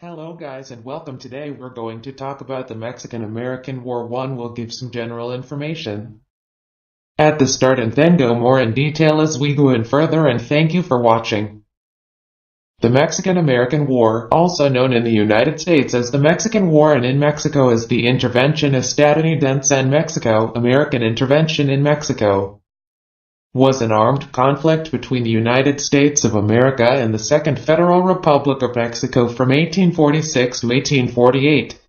Hello guys and welcome. Today we're going to talk about the Mexican-American War. We'll give some general information at the start and then go more in detail as we go in further, and thank you for watching. The Mexican-American War, also known in the United States as the Mexican War and in Mexico as the Intervención Estadounidense en Mexico, American Intervention in Mexico, was an armed conflict between the United States of America and the Second Federal Republic of Mexico from 1846 to 1848.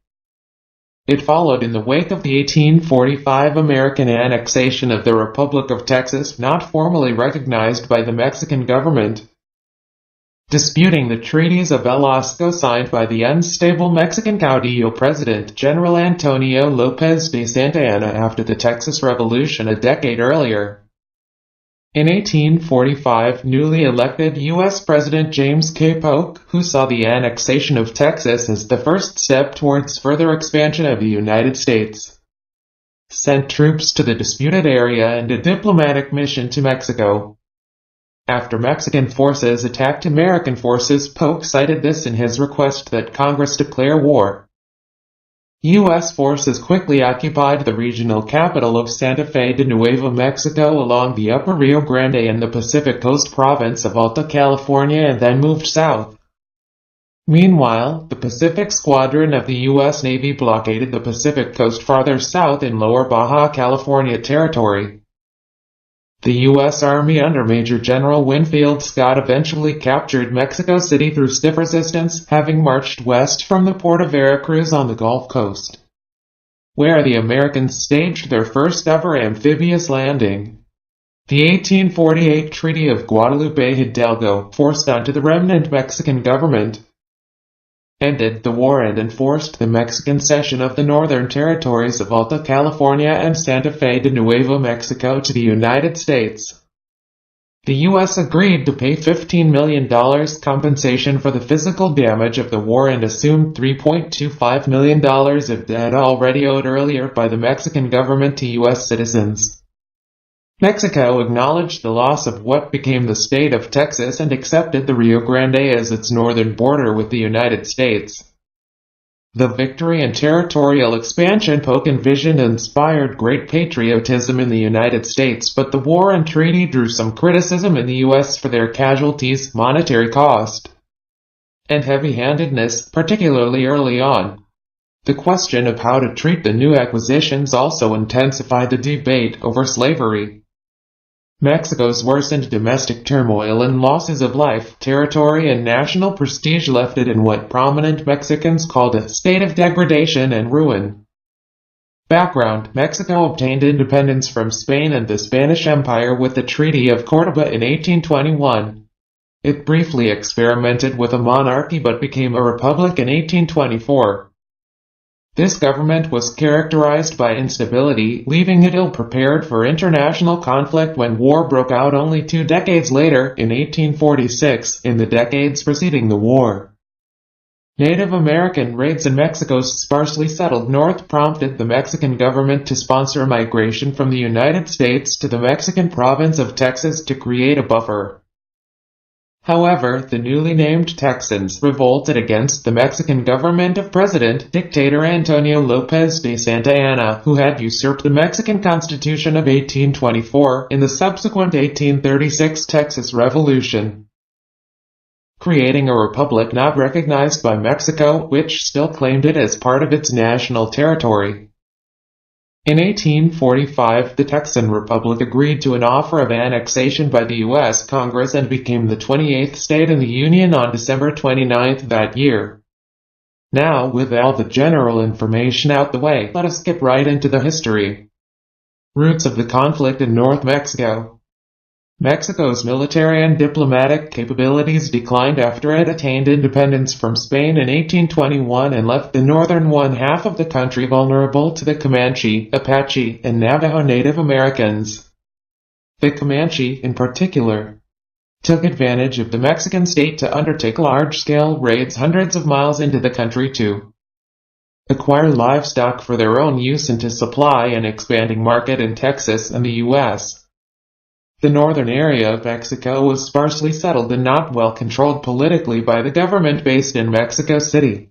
It followed in the wake of the 1845 American annexation of the Republic of Texas, not formally recognized by the Mexican government, disputing the treaties of Velasco signed by the unstable Mexican caudillo President General Antonio López de Santa Anna after the Texas Revolution a decade earlier. In 1845, newly elected U.S. President James K. Polk, who saw the annexation of Texas as the first step towards further expansion of the United States, sent troops to the disputed area and a diplomatic mission to Mexico. After Mexican forces attacked American forces, Polk cited this in his request that Congress declare war. U.S. forces quickly occupied the regional capital of Santa Fe de Nuevo Mexico along the upper Rio Grande and the Pacific Coast province of Alta California, and then moved south. Meanwhile, the Pacific Squadron of the U.S. Navy blockaded the Pacific Coast farther south in Lower Baja California territory. The U.S. Army under Major General Winfield Scott eventually captured Mexico City through stiff resistance, having marched west from the port of Veracruz on the Gulf Coast, where the Americans staged their first ever amphibious landing. The 1848 Treaty of Guadalupe Hidalgo, forced onto the remnant Mexican government, ended the war and enforced the Mexican cession of the northern territories of Alta California and Santa Fe de Nuevo Mexico to the United States. The U.S. agreed to pay $15 million compensation for the physical damage of the war and assumed $3.25 million of debt already owed earlier by the Mexican government to U.S. citizens. Mexico acknowledged the loss of what became the state of Texas and accepted the Rio Grande as its northern border with the United States. The victory and territorial expansion Polk envisioned inspired great patriotism in the United States, but the war and treaty drew some criticism in the U.S. for their casualties, monetary cost, and heavy-handedness, particularly early on. The question of how to treat the new acquisitions also intensified the debate over slavery. Mexico's worsened domestic turmoil and losses of life, territory, and national prestige left it in what prominent Mexicans called a state of degradation and ruin. Background: Mexico obtained independence from Spain and the Spanish Empire with the Treaty of Córdoba in 1821. It briefly experimented with a monarchy but became a republic in 1824. This government was characterized by instability, leaving it ill-prepared for international conflict when war broke out only 2 decades later, in 1846, in the decades preceding the war. Native American raids in Mexico's sparsely settled north prompted the Mexican government to sponsor migration from the United States to the Mexican province of Texas to create a buffer. However, the newly named Texans revolted against the Mexican government of President-Dictator Antonio López de Santa Anna, who had usurped the Mexican Constitution of 1824 in the subsequent 1836 Texas Revolution, creating a republic not recognized by Mexico, which still claimed it as part of its national territory. In 1845, the Texan Republic agreed to an offer of annexation by the U.S. Congress and became the 28th state in the Union on December 29 that year. Now, with all the general information out the way, let us skip right into the history. Roots of the conflict in North Mexico. Mexico's military and diplomatic capabilities declined after it attained independence from Spain in 1821 and left the northern one-half of the country vulnerable to the Comanche, Apache, and Navajo Native Americans. The Comanche, in particular, took advantage of the Mexican state to undertake large-scale raids hundreds of miles into the country to acquire livestock for their own use and to supply an expanding market in Texas and the U.S. The northern area of Mexico was sparsely settled and not well controlled politically by the government based in Mexico City.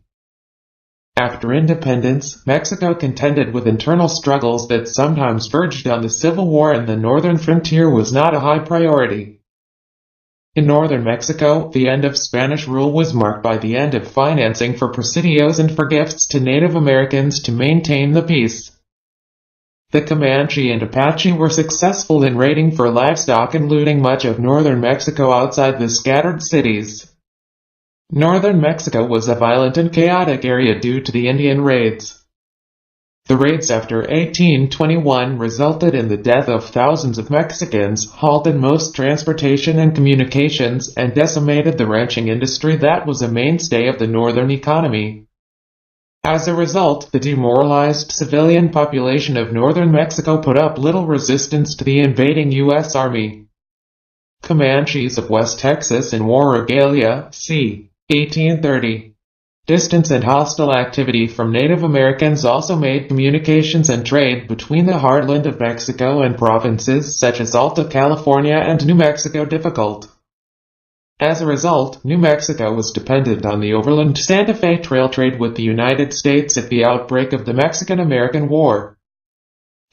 After independence, Mexico contended with internal struggles that sometimes verged on the civil war, and the northern frontier was not a high priority. In northern Mexico, the end of Spanish rule was marked by the end of financing for presidios and for gifts to Native Americans to maintain the peace. The Comanche and Apache were successful in raiding for livestock and looting much of northern Mexico outside the scattered cities. Northern Mexico was a violent and chaotic area due to the Indian raids. The raids after 1821 resulted in the death of thousands of Mexicans, halted most transportation and communications, and decimated the ranching industry that was a mainstay of the northern economy. As a result, the demoralized civilian population of northern Mexico put up little resistance to the invading U.S. Army. Comanches of West Texas in War Regalia, c. 1830. Distance and hostile activity from Native Americans also made communications and trade between the heartland of Mexico and provinces such as Alta California and New Mexico difficult. As a result, New Mexico was dependent on the overland Santa Fe Trail trade with the United States at the outbreak of the Mexican-American War.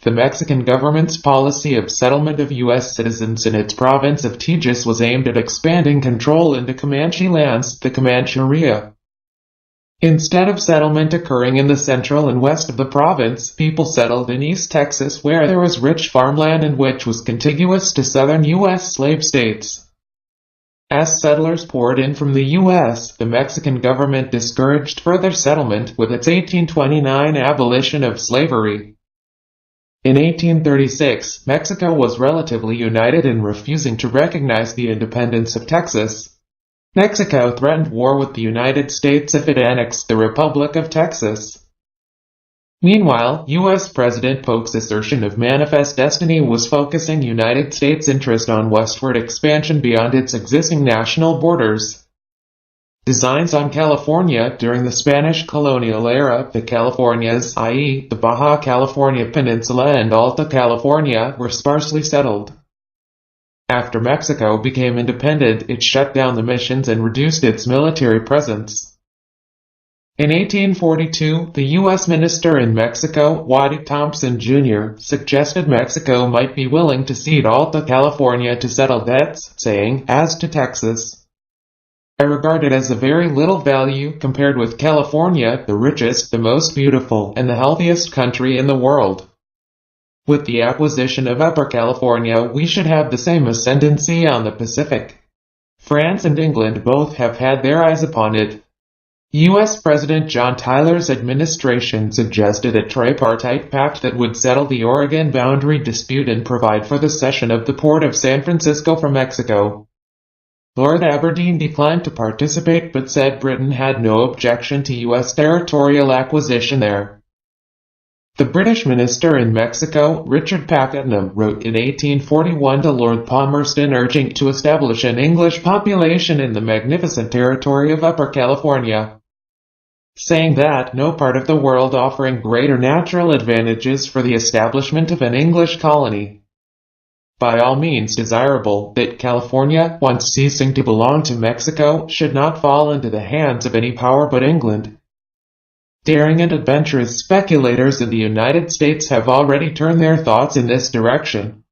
The Mexican government's policy of settlement of U.S. citizens in its province of Tejas was aimed at expanding control into Comanche lands, the Comancheria. Instead of settlement occurring in the central and west of the province, people settled in East Texas where there was rich farmland and which was contiguous to southern U.S. slave states. As settlers poured in from the U.S., the Mexican government discouraged further settlement with its 1829 abolition of slavery. In 1836, Mexico was relatively united in refusing to recognize the independence of Texas. Mexico threatened war with the United States if it annexed the Republic of Texas. Meanwhile, U.S. President Polk's assertion of manifest destiny was focusing United States interest on westward expansion beyond its existing national borders. Designs on California during the Spanish colonial era, the Californias, i.e., the Baja California Peninsula and Alta California, were sparsely settled. After Mexico became independent, it shut down the missions and reduced its military presence. In 1842, the U.S. minister in Mexico, Waddy Thompson, Jr., suggested Mexico might be willing to cede Alta California to settle debts, saying, "As to Texas, I regard it as of very little value compared with California, the richest, the most beautiful, and the healthiest country in the world. With the acquisition of Upper California, we should have the same ascendancy on the Pacific. France and England both have had their eyes upon it." U.S. President John Tyler's administration suggested a tripartite pact that would settle the Oregon boundary dispute and provide for the cession of the port of San Francisco from Mexico. Lord Aberdeen declined to participate but said Britain had no objection to U.S. territorial acquisition there. The British minister in Mexico, Richard Pakenham, wrote in 1841 to Lord Palmerston urging to establish an English population in the magnificent territory of Upper California, saying that no part of the world offering greater natural advantages for the establishment of an English colony. By all means desirable, that California, once ceasing to belong to Mexico, should not fall into the hands of any power but England. Daring and adventurous speculators in the United States have already turned their thoughts in this direction.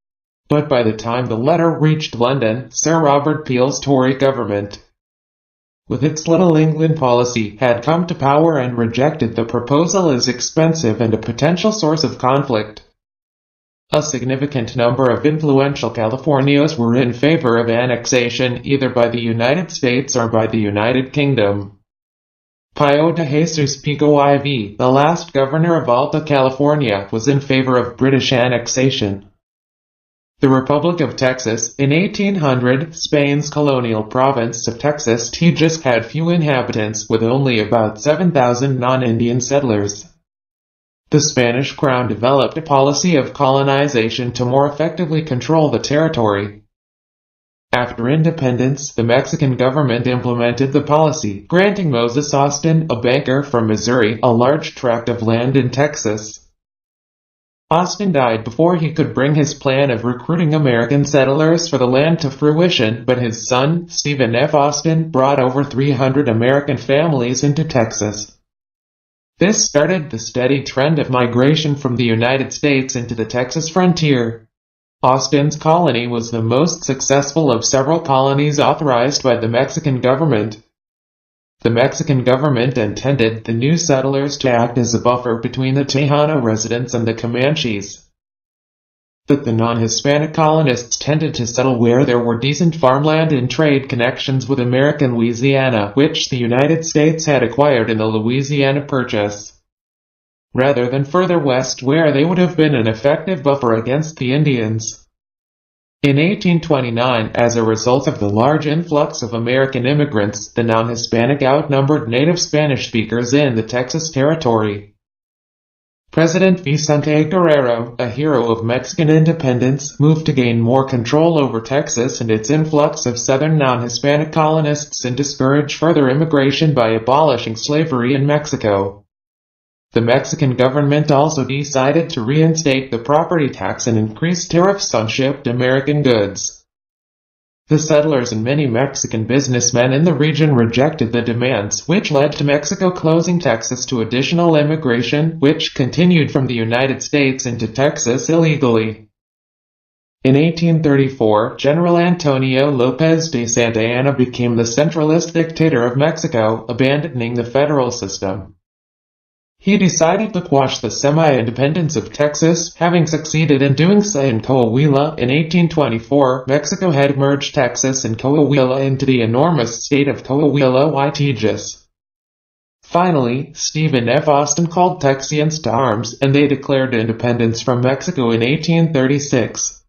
But by the time the letter reached London, Sir Robert Peel's Tory government, with its Little England policy, had come to power and rejected the proposal as expensive and a potential source of conflict. A significant number of influential Californios were in favor of annexation either by the United States or by the United Kingdom. Pio de Jesus Pico IV, the last governor of Alta California, was in favor of British annexation. The Republic of Texas, in 1800, Spain's colonial province of Texas, Tejas had few inhabitants, with only about 7,000 non-Indian settlers. The Spanish crown developed a policy of colonization to more effectively control the territory. After independence, the Mexican government implemented the policy, granting Moses Austin, a banker from Missouri, a large tract of land in Texas. Austin died before he could bring his plan of recruiting American settlers for the land to fruition, but his son, Stephen F. Austin, brought over 300 American families into Texas. This started the steady trend of migration from the United States into the Texas frontier. Austin's colony was the most successful of several colonies authorized by the Mexican government. The Mexican government intended the new settlers to act as a buffer between the Tejano residents and the Comanches. But the non-Hispanic colonists tended to settle where there were decent farmland and trade connections with American Louisiana, which the United States had acquired in the Louisiana Purchase, rather than further west where they would have been an effective buffer against the Indians. In 1829, as a result of the large influx of American immigrants, the non-Hispanic outnumbered native Spanish speakers in the Texas Territory. President Vicente Guerrero, a hero of Mexican independence, moved to gain more control over Texas and its influx of southern non-Hispanic colonists and discourage further immigration by abolishing slavery in Mexico. The Mexican government also decided to reinstate the property tax and increase tariffs on shipped American goods. The settlers and many Mexican businessmen in the region rejected the demands, which led to Mexico closing Texas to additional immigration, which continued from the United States into Texas illegally. In 1834, General Antonio López de Santa Anna became the centralist dictator of Mexico, abandoning the federal system. He decided to quash the semi-independence of Texas, having succeeded in doing so in Coahuila. In 1824, Mexico had merged Texas and Coahuila into the enormous state of Coahuila y Tejas. Finally, Stephen F. Austin called Texians to arms, and they declared independence from Mexico in 1836.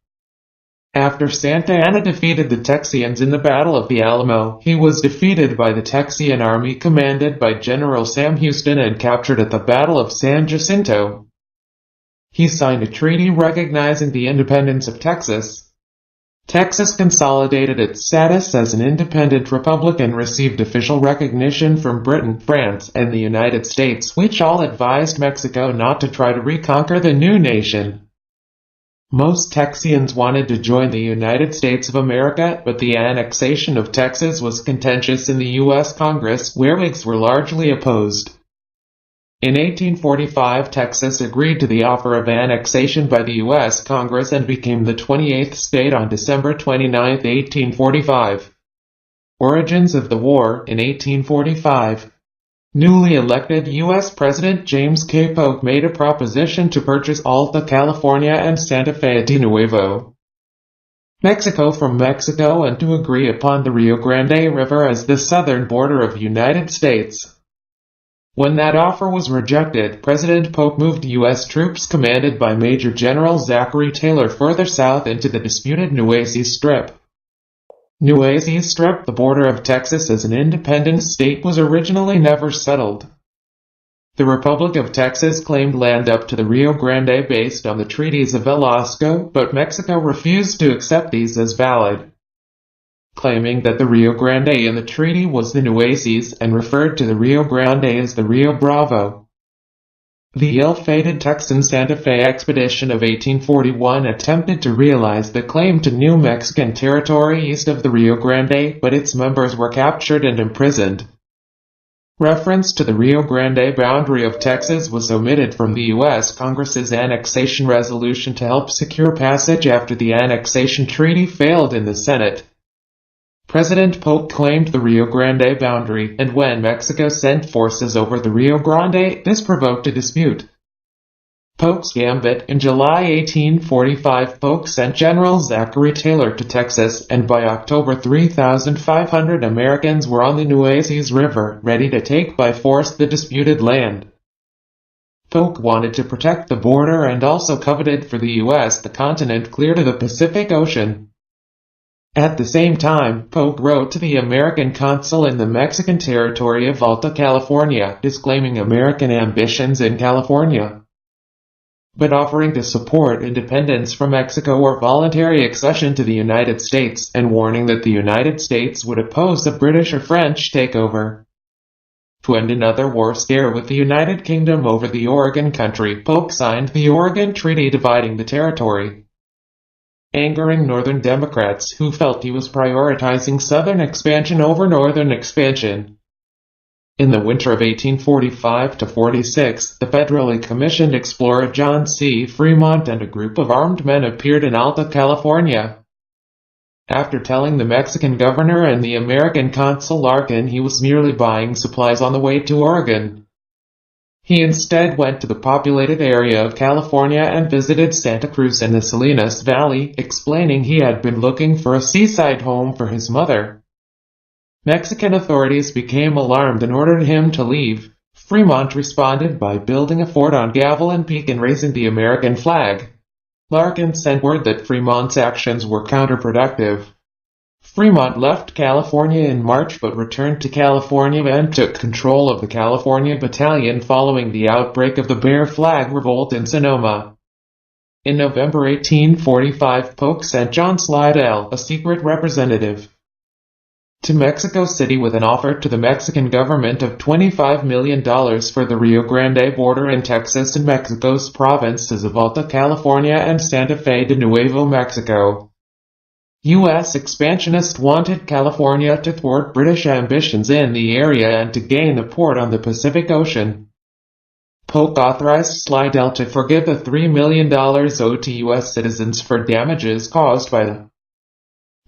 After Santa Anna defeated the Texians in the Battle of the Alamo, he was defeated by the Texian army commanded by General Sam Houston and captured at the Battle of San Jacinto. He signed a treaty recognizing the independence of Texas. Texas consolidated its status as an independent republic and received official recognition from Britain, France, and the United States, which all advised Mexico not to try to reconquer the new nation. Most Texians wanted to join the United States of America, but the annexation of Texas was contentious in the U.S. Congress, where Whigs were largely opposed. In 1845, Texas agreed to the offer of annexation by the U.S. Congress and became the 28th state on December 29, 1845. Origins of the war. In 1845, newly elected U.S. President James K. Polk made a proposition to purchase Alta California and Santa Fe de Nuevo Mexico from Mexico and to agree upon the Rio Grande River as the southern border of the United States. When that offer was rejected, President Polk moved U.S. troops commanded by Major General Zachary Taylor further south into the disputed Nueces Strip. Nueces Strip, the border of Texas as an independent state, was originally never settled. The Republic of Texas claimed land up to the Rio Grande based on the treaties of Velasco, but Mexico refused to accept these as valid, claiming that the Rio Grande in the treaty was the Nueces and referred to the Rio Grande as the Rio Bravo. The ill-fated Texan Santa Fe expedition of 1841 attempted to realize the claim to New Mexican territory east of the Rio Grande, but its members were captured and imprisoned. Reference to the Rio Grande boundary of Texas was omitted from the U.S. Congress's annexation resolution to help secure passage after the annexation treaty failed in the Senate. President Polk claimed the Rio Grande boundary, and when Mexico sent forces over the Rio Grande, this provoked a dispute. Polk's Gambit. In July 1845, Polk sent General Zachary Taylor to Texas, and by October 3,500 Americans were on the Nueces River, ready to take by force the disputed land. Polk wanted to protect the border and also coveted for the U.S. the continent clear to the Pacific Ocean. At the same time, Polk wrote to the American consul in the Mexican territory of Alta California, disclaiming American ambitions in California, but offering to support independence from Mexico or voluntary accession to the United States, and warning that the United States would oppose a British or French takeover. To end another war scare with the United Kingdom over the Oregon Country, Polk signed the Oregon Treaty dividing the territory, angering Northern Democrats who felt he was prioritizing Southern expansion over Northern expansion. In the winter of 1845–46, the federally commissioned explorer John C. Fremont and a group of armed men appeared in Alta California. After telling the Mexican governor and the American consul Larkin he was merely buying supplies on the way to Oregon, he instead went to the populated area of California and visited Santa Cruz and the Salinas Valley, explaining he had been looking for a seaside home for his mother. Mexican authorities became alarmed and ordered him to leave. Fremont responded by building a fort on Gavilan Peak and raising the American flag. Larkin sent word that Fremont's actions were counterproductive. Fremont left California in March but returned to California and took control of the California Battalion following the outbreak of the Bear Flag Revolt in Sonoma. In November 1845, Polk sent John Slidell, a secret representative, to Mexico City with an offer to the Mexican government of $25 million for the Rio Grande border in Texas and Mexico's provinces of Alta California and Santa Fe de Nuevo Mexico. U.S. expansionists wanted California to thwart British ambitions in the area and to gain the port on the Pacific Ocean. Polk authorized Slidell to forgive the $3 million owed to U.S. citizens for damages caused by the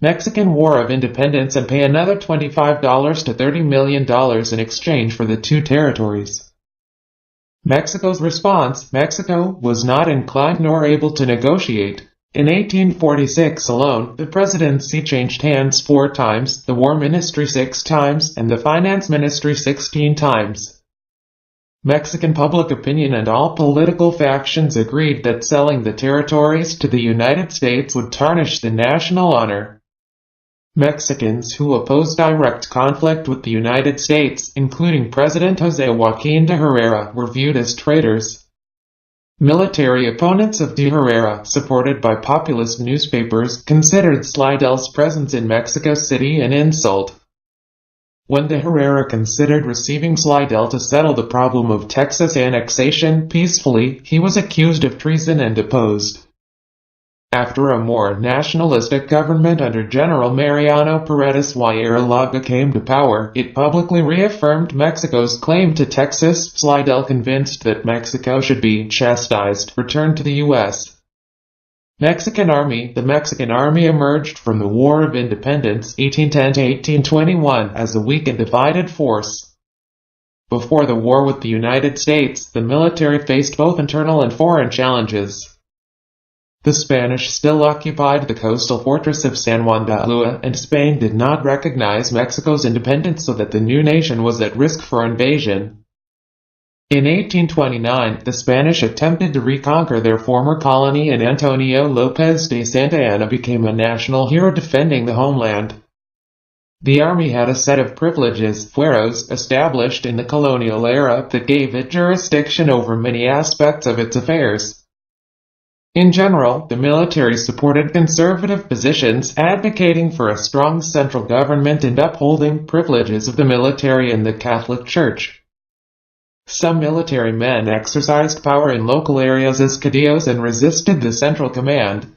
Mexican War of Independence and pay another $25 to $30 million in exchange for the two territories. Mexico's response: Mexico was not inclined nor able to negotiate. In 1846 alone, the presidency changed hands 4 times, the War Ministry 6 times, and the Finance Ministry 16 times. Mexican public opinion and all political factions agreed that selling the territories to the United States would tarnish the national honor. Mexicans who opposed direct conflict with the United States, including President José Joaquín de Herrera, were viewed as traitors. Military opponents of de Herrera, supported by populist newspapers, considered Slidell's presence in Mexico City an insult. When de Herrera considered receiving Slidell to settle the problem of Texas annexation peacefully, he was accused of treason and deposed. After a more nationalistic government under General Mariano Paredes Huayraga came to power, it publicly reaffirmed Mexico's claim to Texas. Slidell, convinced that Mexico should be chastised, returned to the U.S. Mexican Army. The Mexican Army emerged from the War of Independence 1810–1821 as a weak and divided force. Before the war with the United States, the military faced both internal and foreign challenges. The Spanish still occupied the coastal fortress of San Juan de Ulúa, and Spain did not recognize Mexico's independence, so that the new nation was at risk for invasion. In 1829, the Spanish attempted to reconquer their former colony, and Antonio López de Santa Anna became a national hero defending the homeland. The army had a set of privileges, fueros, established in the colonial era that gave it jurisdiction over many aspects of its affairs. In general, the military supported conservative positions, advocating for a strong central government and upholding privileges of the military and the Catholic Church. Some military men exercised power in local areas as caudillos and resisted the central command.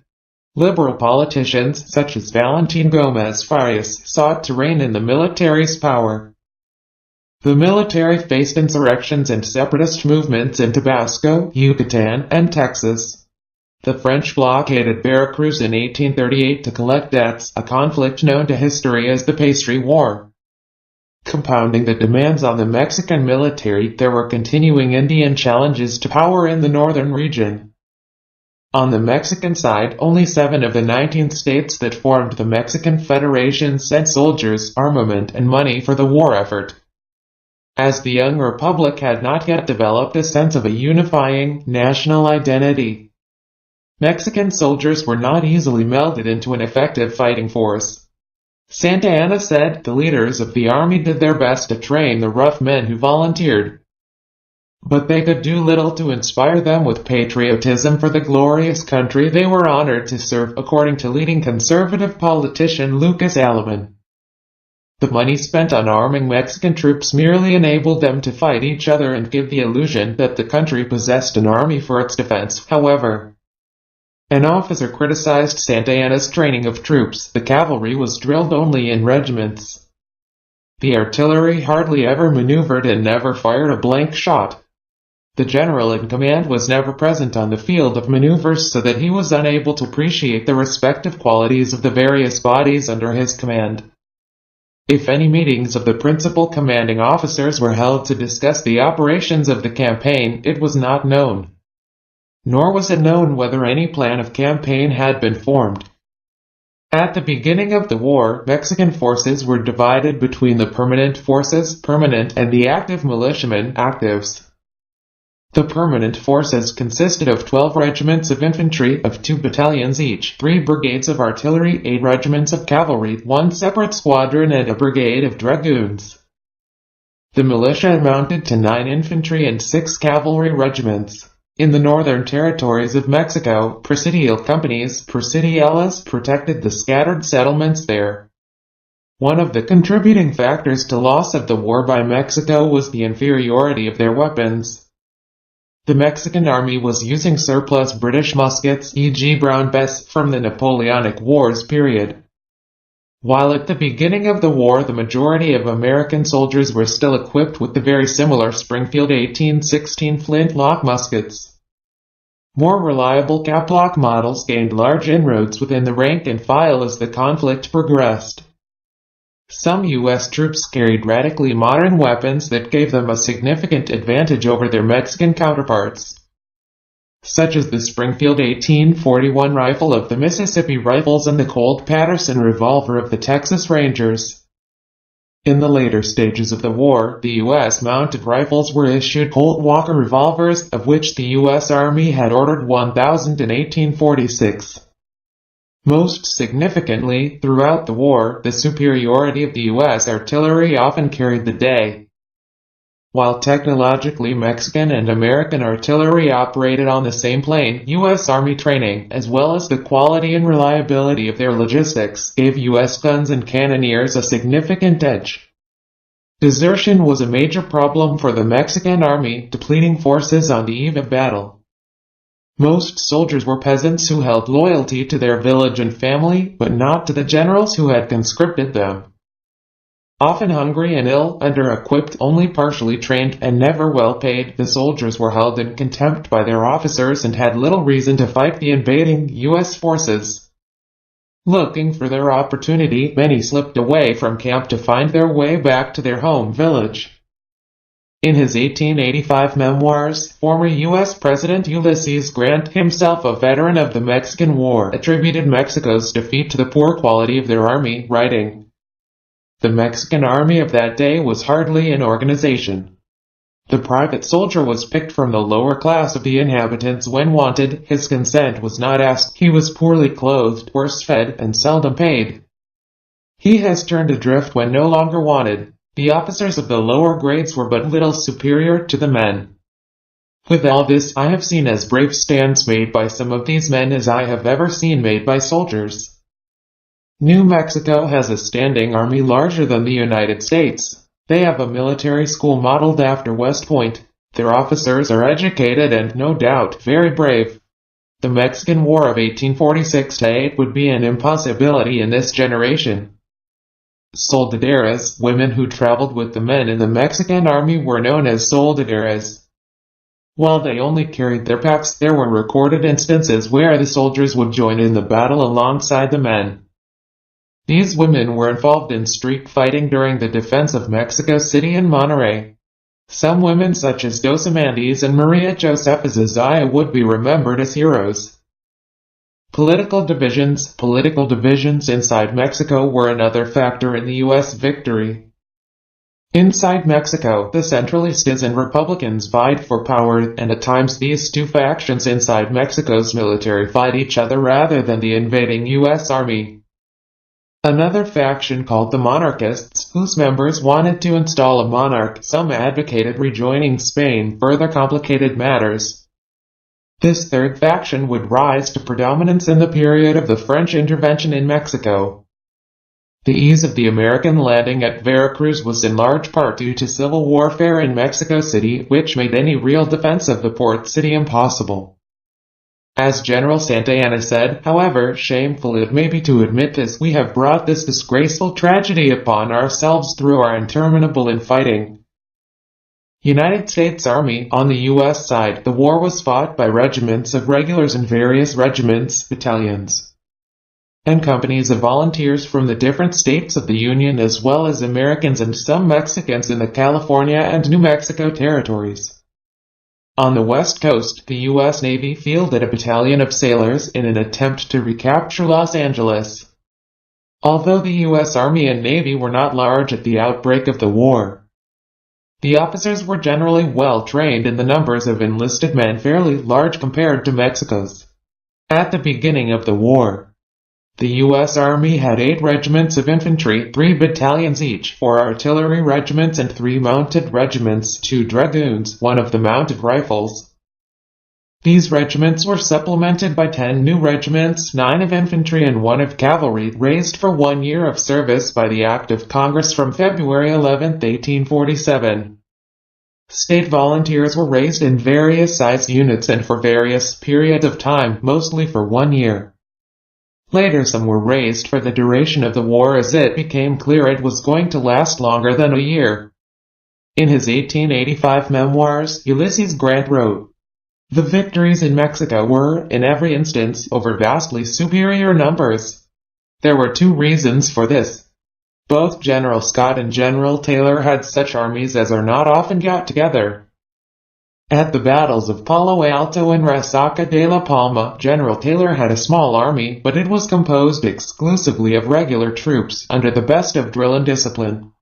Liberal politicians, such as Valentin Gómez Farías, sought to rein in the military's power. The military faced insurrections and separatist movements in Tabasco, Yucatan, and Texas. The French blockaded Veracruz in 1838 to collect debts, a conflict known to history as the Pastry War. Compounding the demands on the Mexican military, there were continuing Indian challenges to power in the northern region. On the Mexican side, only 7 of the 19 states that formed the Mexican Federation sent soldiers, armament, and money for the war effort. As the young republic had not yet developed a sense of a unifying, national identity, Mexican soldiers were not easily melded into an effective fighting force. Santa Anna said, the leaders of the army did their best to train the rough men who volunteered, but they could do little to inspire them with patriotism for the glorious country they were honored to serve, according to leading conservative politician Lucas Alamán. The money spent on arming Mexican troops merely enabled them to fight each other and give the illusion that the country possessed an army for its defense. However, an officer criticized Santa Anna's training of troops. The cavalry was drilled only in regiments. The artillery hardly ever maneuvered and never fired a blank shot. The general in command was never present on the field of maneuvers, so that he was unable to appreciate the respective qualities of the various bodies under his command. If any meetings of the principal commanding officers were held to discuss the operations of the campaign, it was not known. Nor was it known whether any plan of campaign had been formed. At the beginning of the war, Mexican forces were divided between the permanent forces, permanent, and the active militiamen, actives. The permanent forces consisted of 12 regiments of infantry of 2 battalions each, 3 brigades of artillery, 8 regiments of cavalry, 1 separate squadron, and a brigade of dragoons. The militia amounted to 9 infantry and 6 cavalry regiments. In the northern territories of Mexico, presidial companies, presidiales, protected the scattered settlements there. One of the contributing factors to loss of the war by Mexico was the inferiority of their weapons. The Mexican army was using surplus British muskets, e.g. Brown Bess, from the Napoleonic Wars period. While at the beginning of the war the majority of American soldiers were still equipped with the very similar Springfield 1816 flintlock muskets. More reliable caplock models gained large inroads within the rank and file as the conflict progressed. Some U.S. troops carried radically modern weapons that gave them a significant advantage over their Mexican counterparts, such as the Springfield 1841 rifle of the Mississippi Rifles and the Colt Patterson revolver of the Texas Rangers. In the later stages of the war, the U.S. mounted rifles were issued Colt Walker revolvers, of which the U.S. Army had ordered 1,000 in 1846. Most significantly, throughout the war, the superiority of the U.S. artillery often carried the day. While technologically Mexican and American artillery operated on the same plane, U.S. Army training, as well as the quality and reliability of their logistics, gave U.S. guns and cannoneers a significant edge. Desertion was a major problem for the Mexican army, depleting forces on the eve of battle. Most soldiers were peasants who held loyalty to their village and family, but not to the generals who had conscripted them. Often hungry and ill, under-equipped, only partially trained, and never well paid, the soldiers were held in contempt by their officers and had little reason to fight the invading U.S. forces. Looking for their opportunity, many slipped away from camp to find their way back to their home village. In his 1885 memoirs, former U.S. President Ulysses Grant, himself a veteran of the Mexican War, attributed Mexico's defeat to the poor quality of their army, writing, "The Mexican army of that day was hardly an organization. The private soldier was picked from the lower class of the inhabitants when wanted, his consent was not asked, he was poorly clothed, worse fed, and seldom paid. He has turned adrift when no longer wanted. The officers of the lower grades were but little superior to the men. With all this, I have seen as brave stands made by some of these men as I have ever seen made by soldiers. New Mexico has a standing army larger than the United States. They have a military school modeled after West Point. Their officers are educated and, no doubt, very brave. The Mexican War of 1846-8 would be an impossibility in this generation." Soldaderas, women who traveled with the men in the Mexican army, were known as soldaderas. While they only carried their packs, there were recorded instances where the soldiers would join in the battle alongside the men. These women were involved in street fighting during the defense of Mexico City and Monterrey. Some women such as Dos Amantes and Maria Josefa Zaya would be remembered as heroes. Political divisions inside Mexico were another factor in the U.S. victory. Inside Mexico, the Centralistas and Republicans vied for power, and at times these two factions inside Mexico's military fought each other rather than the invading U.S. Army. Another faction called the Monarchists, whose members wanted to install a monarch, some advocated rejoining Spain, further complicated matters. This third faction would rise to predominance in the period of the French intervention in Mexico. The ease of the American landing at Veracruz was in large part due to civil warfare in Mexico City, which made any real defense of the port city impossible. As General Santa Anna said, however shameful it may be to admit this, we have brought this disgraceful tragedy upon ourselves through our interminable infighting. United States Army. On the U.S. side, the war was fought by regiments of regulars and various regiments, battalions, and companies of volunteers from the different states of the Union, as well as Americans and some Mexicans in the California and New Mexico territories. On the West Coast, the U.S. Navy fielded a battalion of sailors in an attempt to recapture Los Angeles. Although the U.S. Army and Navy were not large at the outbreak of the war, the officers were generally well trained and the numbers of enlisted men fairly large compared to Mexico's. At the beginning of the war, the U.S. Army had 8 regiments of infantry, 3 battalions each, 4 artillery regiments and 3 mounted regiments, 2 dragoons, 1 of the mounted rifles. These regiments were supplemented by 10 new regiments, 9 of infantry and 1 of cavalry, raised for 1 year of service by the Act of Congress from February 11, 1847. State volunteers were raised in various size units and for various periods of time, mostly for 1 year. Later some were raised for the duration of the war as it became clear it was going to last longer than a year. In his 1885 memoirs, Ulysses Grant wrote, "The victories in Mexico were, in every instance, over vastly superior numbers. There were 2 reasons for this. Both General Scott and General Taylor had such armies as are not often got together. At the battles of Palo Alto and Resaca de la Palma, General Taylor had a small army, but it was composed exclusively of regular troops, under the best of drill and discipline.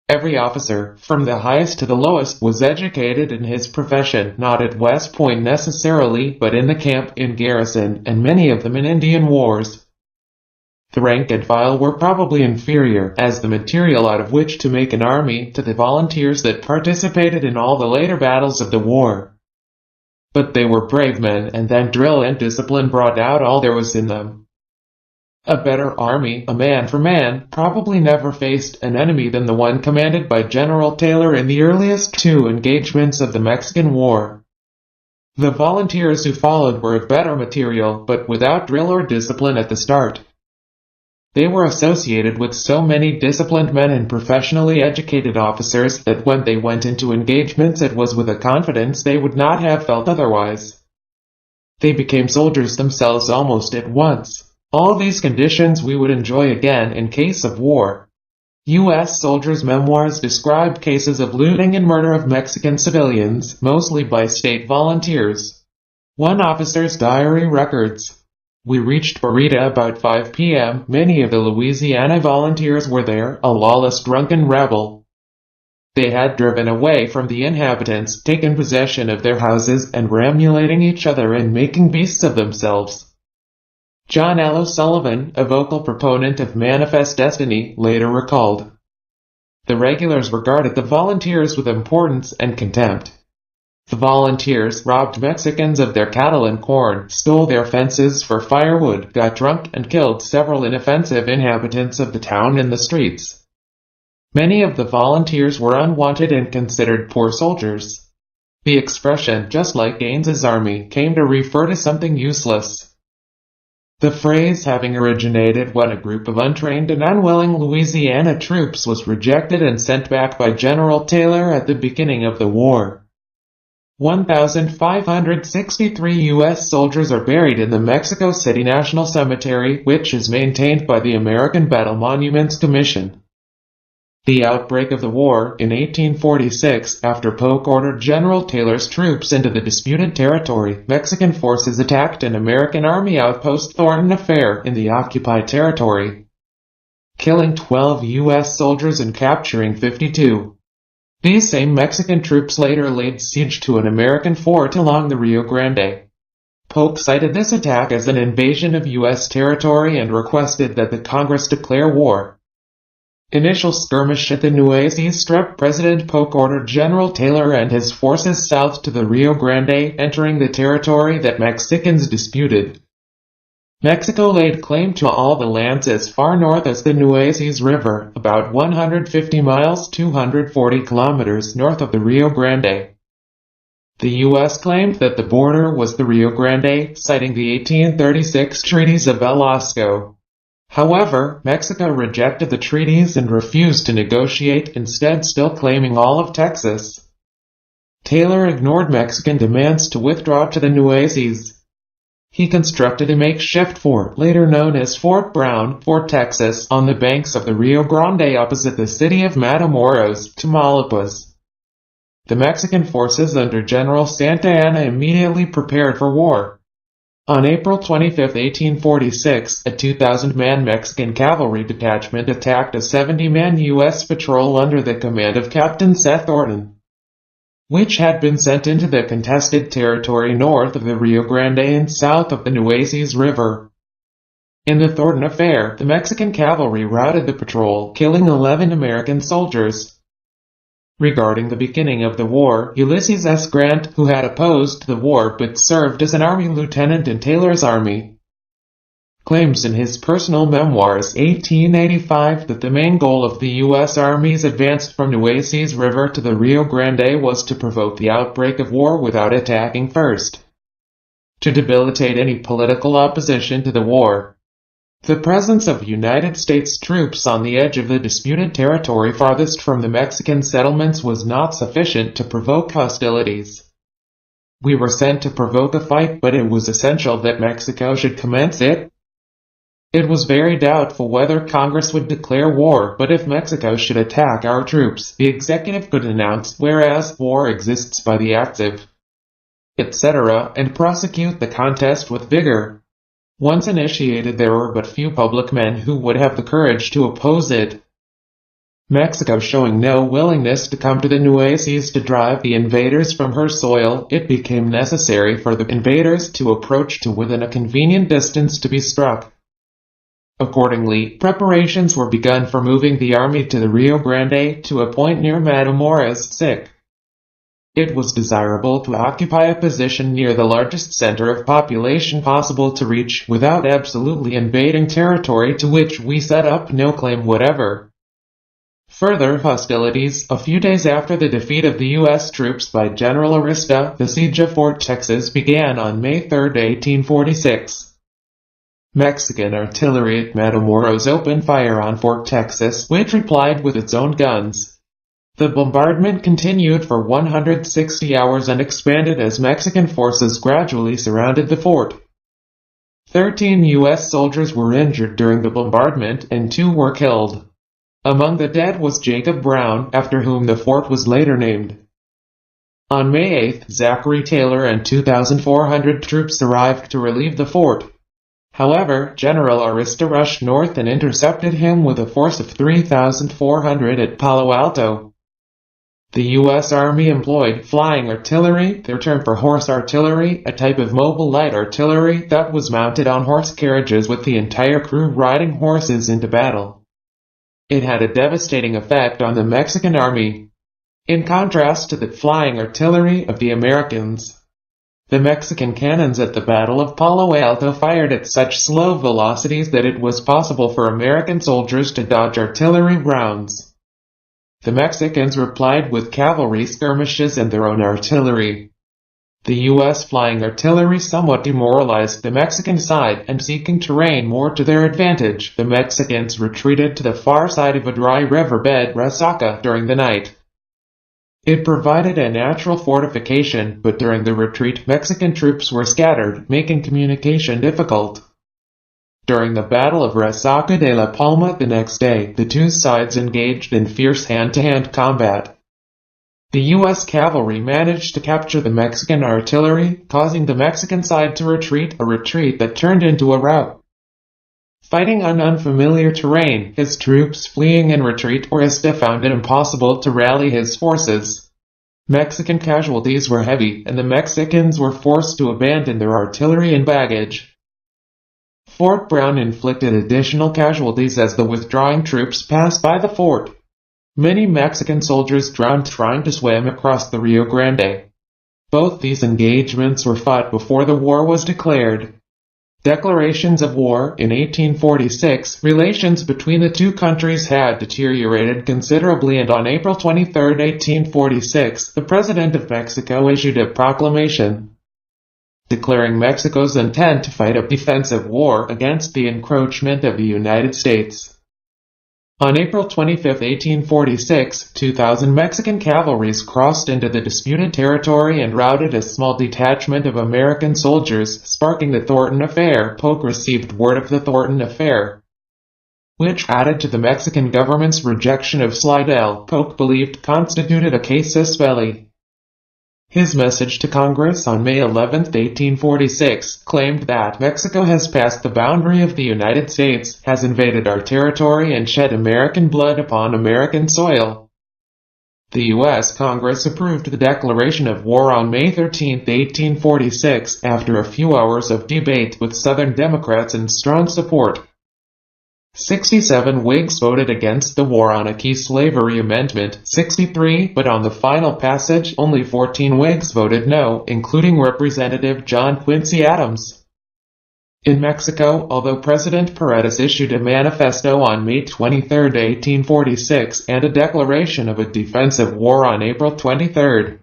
Every officer, from the highest to the lowest, was educated in his profession, not at West Point necessarily, but in the camp, in garrison, and many of them in Indian wars. The rank and file were probably inferior, as the material out of which to make an army, to the volunteers that participated in all the later battles of the war. But they were brave men, and then drill and discipline brought out all there was in them. A better army, a man for man, probably never faced an enemy than the one commanded by General Taylor in the earliest 2 engagements of the Mexican War. The volunteers who followed were of better material, but without drill or discipline at the start. They were associated with so many disciplined men and professionally educated officers that when they went into engagements it was with a confidence they would not have felt otherwise. They became soldiers themselves almost at once. All these conditions we would enjoy again in case of war. U.S. soldiers' memoirs describe cases of looting and murder of Mexican civilians, mostly by state volunteers. One officer's diary records, "We reached Barita about 5 p.m. Many of the Louisiana volunteers were there, a lawless drunken rabble. They had driven away from the inhabitants, taken possession of their houses, and were emulating each other and making beasts of themselves." John L. O'Sullivan, a vocal proponent of Manifest Destiny, later recalled, "The regulars regarded the volunteers with importance and contempt. The volunteers robbed Mexicans of their cattle and corn, stole their fences for firewood, got drunk, and killed several inoffensive inhabitants of the town in the streets. Many of the volunteers were unwanted and considered poor soldiers. The expression, just like Gaines's army, came to refer to something useless. The phrase having originated when a group of untrained and unwilling Louisiana troops was rejected and sent back by General Taylor at the beginning of the war. 1,563 U.S. soldiers are buried in the Mexico City National Cemetery, which is maintained by the American Battle Monuments Commission. The outbreak of the war, in 1846, after Polk ordered General Taylor's troops into the disputed territory, Mexican forces attacked an American Army outpost Thornton Affair in the occupied territory, killing 12 U.S. soldiers and capturing 52. These same Mexican troops later laid siege to an American fort along the Rio Grande. Polk cited this attack as an invasion of U.S. territory and requested that the Congress declare war. Initial skirmish at the Nueces Strip. President Polk ordered General Taylor and his forces south to the Rio Grande, entering the territory that Mexicans disputed. Mexico laid claim to all the lands as far north as the Nueces River, about 150 miles (240 kilometers) north of the Rio Grande. The U.S. claimed that the border was the Rio Grande, citing the 1836 treaties of Velasco. However, Mexico rejected the treaties and refused to negotiate, instead still claiming all of Texas. Taylor ignored Mexican demands to withdraw to the Nueces. He constructed a makeshift fort, later known as Fort Brown, Fort Texas, on the banks of the Rio Grande opposite the city of Matamoros, Tamaulipas. The Mexican forces under General Santa Anna immediately prepared for war. On April 25, 1846, a 2,000-man Mexican cavalry detachment attacked a 70-man U.S. patrol under the command of Captain Seth Orton, which had been sent into the contested territory north of the Rio Grande and south of the Nueces River. In the Thornton Affair, the Mexican cavalry routed the patrol, killing 11 American soldiers. Regarding the beginning of the war, Ulysses S. Grant, who had opposed the war but served as an Army lieutenant in Taylor's army, claims in his personal memoirs 1885 that the main goal of the U.S. Army's advance from Nueces River to the Rio Grande was to provoke the outbreak of war without attacking first, to debilitate any political opposition to the war. The presence of United States troops on the edge of the disputed territory farthest from the Mexican settlements was not sufficient to provoke hostilities. We were sent to provoke a fight, but it was essential that Mexico should commence it. It was very doubtful whether Congress would declare war, but if Mexico should attack our troops, the executive could announce, whereas war exists by the active, etc., and prosecute the contest with vigor. Once initiated, there were but few public men who would have the courage to oppose it. Mexico showing no willingness to come to the Nueces to drive the invaders from her soil, it became necessary for the invaders to approach to within a convenient distance to be struck. Accordingly, preparations were begun for moving the army to the Rio Grande to a point near Matamoros. It was desirable to occupy a position near the largest center of population possible to reach without absolutely invading territory to which we set up no claim whatever. Further hostilities, a few days after the defeat of the U.S. troops by General Arista, the siege of Fort Texas began on May 3, 1846. Mexican artillery at Matamoros opened fire on Fort Texas, which replied with its own guns. The bombardment continued for 160 hours and expanded as Mexican forces gradually surrounded the fort. 13 U.S. soldiers were injured during the bombardment and 2 were killed. Among the dead was Jacob Brown, after whom the fort was later named. On May 8, Zachary Taylor and 2,400 troops arrived to relieve the fort. However, General Arista rushed north and intercepted him with a force of 3,400 at Palo Alto. The U.S. Army employed flying artillery, their term for horse artillery, a type of mobile light artillery that was mounted on horse carriages with the entire crew riding horses into battle. It had a devastating effect on the Mexican army, in contrast to the flying artillery of the Americans. The Mexican cannons at the Battle of Palo Alto fired at such slow velocities that it was possible for American soldiers to dodge artillery rounds. The Mexicans replied with cavalry skirmishes and their own artillery. The U.S. flying artillery somewhat demoralized the Mexican side, and seeking terrain more to their advantage, the Mexicans retreated to the far side of a dry riverbed, Resaca, during the night. It provided a natural fortification, but during the retreat, Mexican troops were scattered, making communication difficult. During the Battle of Resaca de la Palma the next day, the two sides engaged in fierce hand-to-hand combat. The U.S. cavalry managed to capture the Mexican artillery, causing the Mexican side to retreat, a retreat that turned into a rout. Fighting on unfamiliar terrain, his troops fleeing in retreat, Arista found it impossible to rally his forces. Mexican casualties were heavy, and the Mexicans were forced to abandon their artillery and baggage. Fort Brown inflicted additional casualties as the withdrawing troops passed by the fort. Many Mexican soldiers drowned trying to swim across the Rio Grande. Both these engagements were fought before the war was declared. Declarations of war. In 1846, relations between the two countries had deteriorated considerably, and on April 23, 1846, the President of Mexico issued a proclamation declaring Mexico's intent to fight a defensive war against the encroachment of the United States. On April 25, 1846, 2,000 Mexican cavalry crossed into the disputed territory and routed a small detachment of American soldiers, sparking the Thornton Affair. Polk received word of the Thornton Affair, which, added to the Mexican government's rejection of Slidell, Polk believed constituted a casus belli. His message to Congress on May 11, 1846, claimed that Mexico has passed the boundary of the United States, has invaded our territory, and shed American blood upon American soil. The U.S. Congress approved the declaration of war on May 13, 1846, after a few hours of debate with Southern Democrats in strong support. 67 Whigs voted against the war on a key slavery amendment, 63, but on the final passage, only 14 Whigs voted no, including Representative John Quincy Adams. In Mexico, although President Paredes issued a manifesto on May 23, 1846, and a declaration of a defensive war on April 23,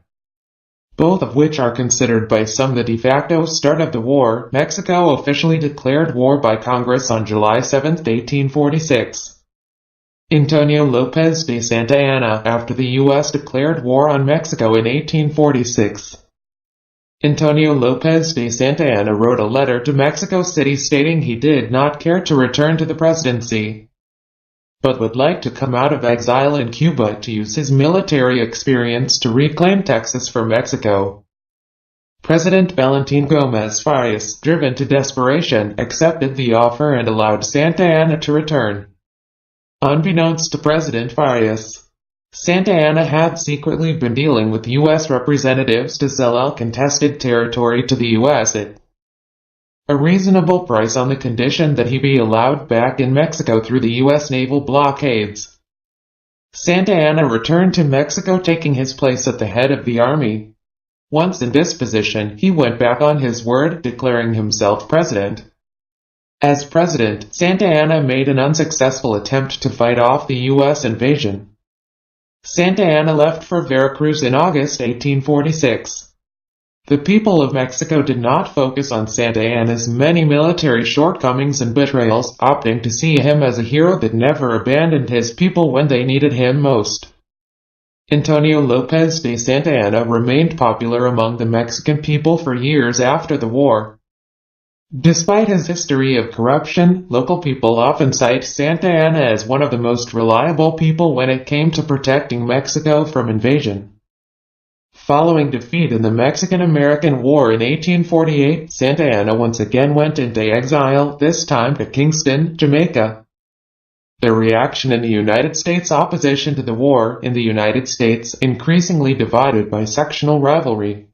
both of which are considered by some the de facto start of the war, Mexico officially declared war by Congress on July 7, 1846. Antonio López de Santa Anna, after the U.S. declared war on Mexico in 1846. Antonio López de Santa Anna wrote a letter to Mexico City stating he did not care to return to the presidency, but would like to come out of exile in Cuba to use his military experience to reclaim Texas for Mexico. President Valentin Gómez Farías, driven to desperation, accepted the offer and allowed Santa Anna to return. Unbeknownst to President Farías, Santa Anna had secretly been dealing with U.S. representatives to sell uncontested territory to the U.S. at a reasonable price on the condition that he be allowed back in Mexico through the U.S. naval blockades. Santa Anna returned to Mexico, taking his place at the head of the army. Once in this position, he went back on his word, declaring himself president. As president, Santa Anna made an unsuccessful attempt to fight off the U.S. invasion. Santa Anna left for Veracruz in August 1846. The people of Mexico did not focus on Santa Anna's many military shortcomings and betrayals, opting to see him as a hero that never abandoned his people when they needed him most. Antonio López de Santa Anna remained popular among the Mexican people for years after the war. Despite his history of corruption, local people often cite Santa Anna as one of the most reliable people when it came to protecting Mexico from invasion. Following defeat in the Mexican-American War in 1848, Santa Anna once again went into exile, this time to Kingston, Jamaica. The reaction in the United States opposition to the war in the United States increasingly divided by sectional rivalry.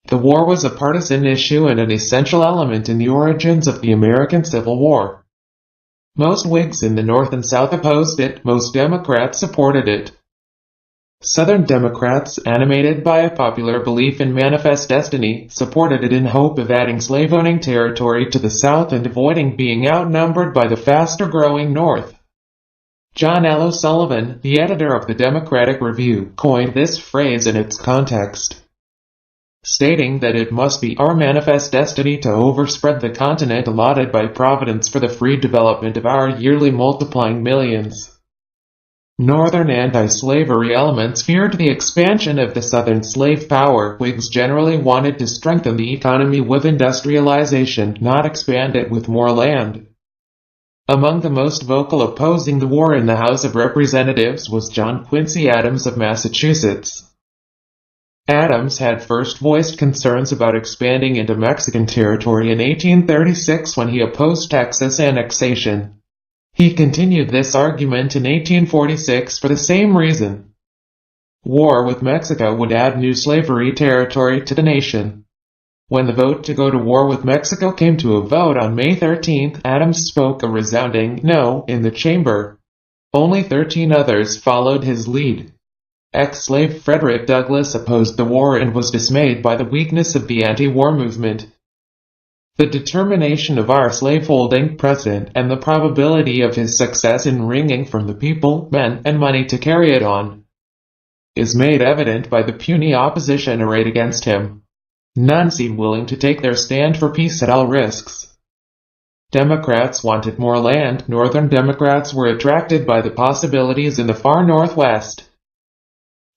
The war was a partisan issue and an essential element in the origins of the American Civil War. Most Whigs in the North and South opposed it, most Democrats supported it. Southern Democrats, animated by a popular belief in manifest destiny, supported it in hope of adding slave-owning territory to the South and avoiding being outnumbered by the faster-growing North. John L. O'Sullivan, the editor of the Democratic Review, coined this phrase in its context, stating that it must be our manifest destiny to overspread the continent allotted by Providence for the free development of our yearly multiplying millions. Northern anti-slavery elements feared the expansion of the Southern slave power. Whigs generally wanted to strengthen the economy with industrialization, not expand it with more land. Among the most vocal opposing the war in the House of Representatives was John Quincy Adams of Massachusetts. Adams had first voiced concerns about expanding into Mexican territory in 1836 when he opposed Texas annexation. He continued this argument in 1846 for the same reason. War with Mexico would add new slavery territory to the nation. When the vote to go to war with Mexico came to a vote on May 13, Adams spoke a resounding no in the chamber. Only 13 others followed his lead. Ex-slave Frederick Douglass opposed the war and was dismayed by the weakness of the anti-war movement. The determination of our slaveholding president and the probability of his success in wringing from the people men and money to carry it on is made evident by the puny opposition arrayed against him. None seem willing to take their stand for peace at all risks. Democrats wanted more land. Northern Democrats were attracted by the possibilities in the far Northwest.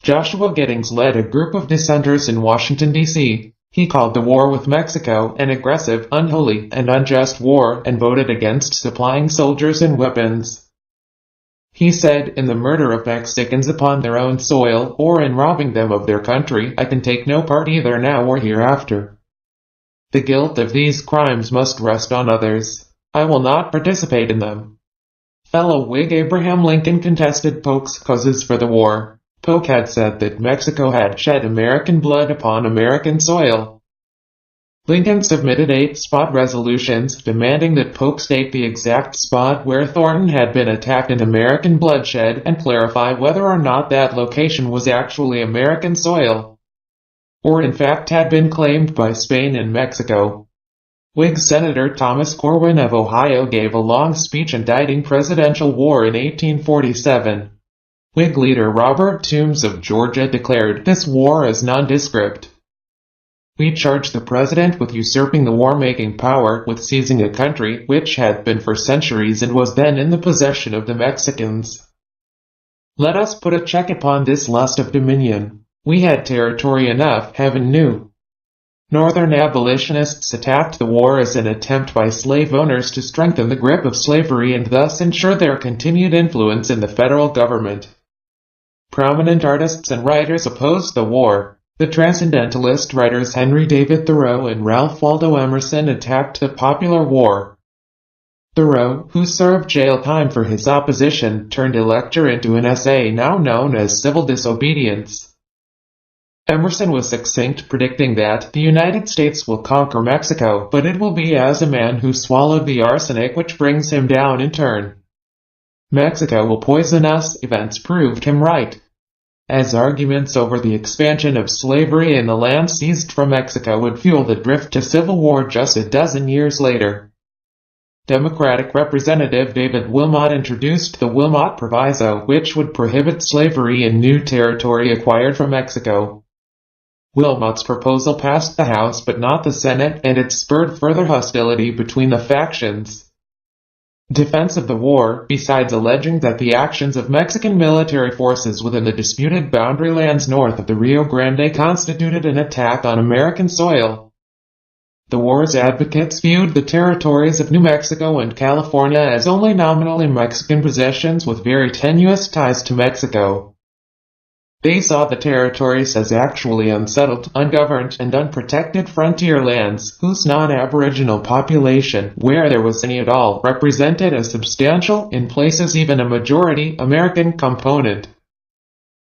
Joshua Giddings led a group of dissenters in Washington, D.C. He called the war with Mexico an aggressive, unholy, and unjust war and voted against supplying soldiers and weapons. He said, "In the murder of Mexicans upon their own soil, or in robbing them of their country, I can take no part either now or hereafter. The guilt of these crimes must rest on others. I will not participate in them." Fellow Whig Abraham Lincoln contested Polk's causes for the war. Polk had said that Mexico had shed American blood upon American soil. Lincoln submitted 8 spot resolutions demanding that Polk state the exact spot where Thornton had been attacked in American bloodshed and clarify whether or not that location was actually American soil, or in fact had been claimed by Spain and Mexico. Whig Senator Thomas Corwin of Ohio gave a long speech indicting presidential war in 1847. Whig leader Robert Toombs of Georgia declared this war as nondescript. "We charge the president with usurping the war-making power, with seizing a country which had been for centuries and was then in the possession of the Mexicans. Let us put a check upon this lust of dominion. We had territory enough, heaven knew." Northern abolitionists attacked the war as an attempt by slave owners to strengthen the grip of slavery and thus ensure their continued influence in the federal government. Prominent artists and writers opposed the war. The transcendentalist writers Henry David Thoreau and Ralph Waldo Emerson attacked the popular war. Thoreau, who served jail time for his opposition, turned a lecture into an essay now known as Civil Disobedience. Emerson was succinct, predicting that the United States will conquer Mexico, but it will be as a man who swallowed the arsenic which brings him down in turn. Mexico will poison us. Events proved him right, as arguments over the expansion of slavery in the land seized from Mexico would fuel the drift to civil war just a dozen years later. Democratic Representative David Wilmot introduced the Wilmot Proviso, which would prohibit slavery in new territory acquired from Mexico. Wilmot's proposal passed the House but not the Senate, and it spurred further hostility between the factions. Defense of the war, besides alleging that the actions of Mexican military forces within the disputed boundary lands north of the Rio Grande constituted an attack on American soil. The war's advocates viewed the territories of New Mexico and California as only nominally Mexican possessions with very tenuous ties to Mexico. They saw the territories as actually unsettled, ungoverned, and unprotected frontier lands, whose non-Aboriginal population, where there was any at all, represented a substantial, in places even a majority, American component.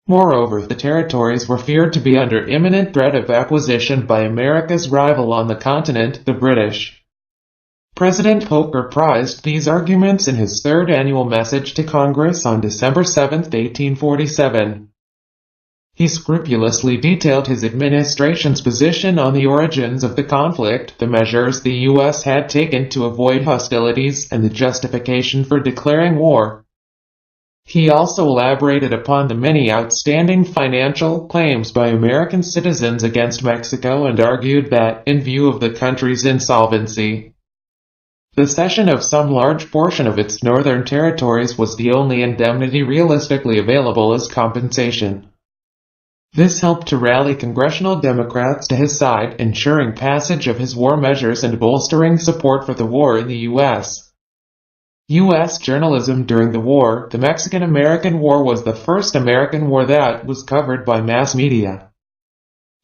Moreover, the territories were feared to be under imminent threat of acquisition by America's rival on the continent, the British. President Polk reprised these arguments in his third annual message to Congress on December 7, 1847. He scrupulously detailed his administration's position on the origins of the conflict, the measures the U.S. had taken to avoid hostilities, and the justification for declaring war. He also elaborated upon the many outstanding financial claims by American citizens against Mexico and argued that, in view of the country's insolvency, the cession of some large portion of its northern territories was the only indemnity realistically available as compensation. This helped to rally congressional Democrats to his side, ensuring passage of his war measures and bolstering support for the war in the U.S. U.S. journalism during the war. The Mexican-American War was the first American war that was covered by mass media,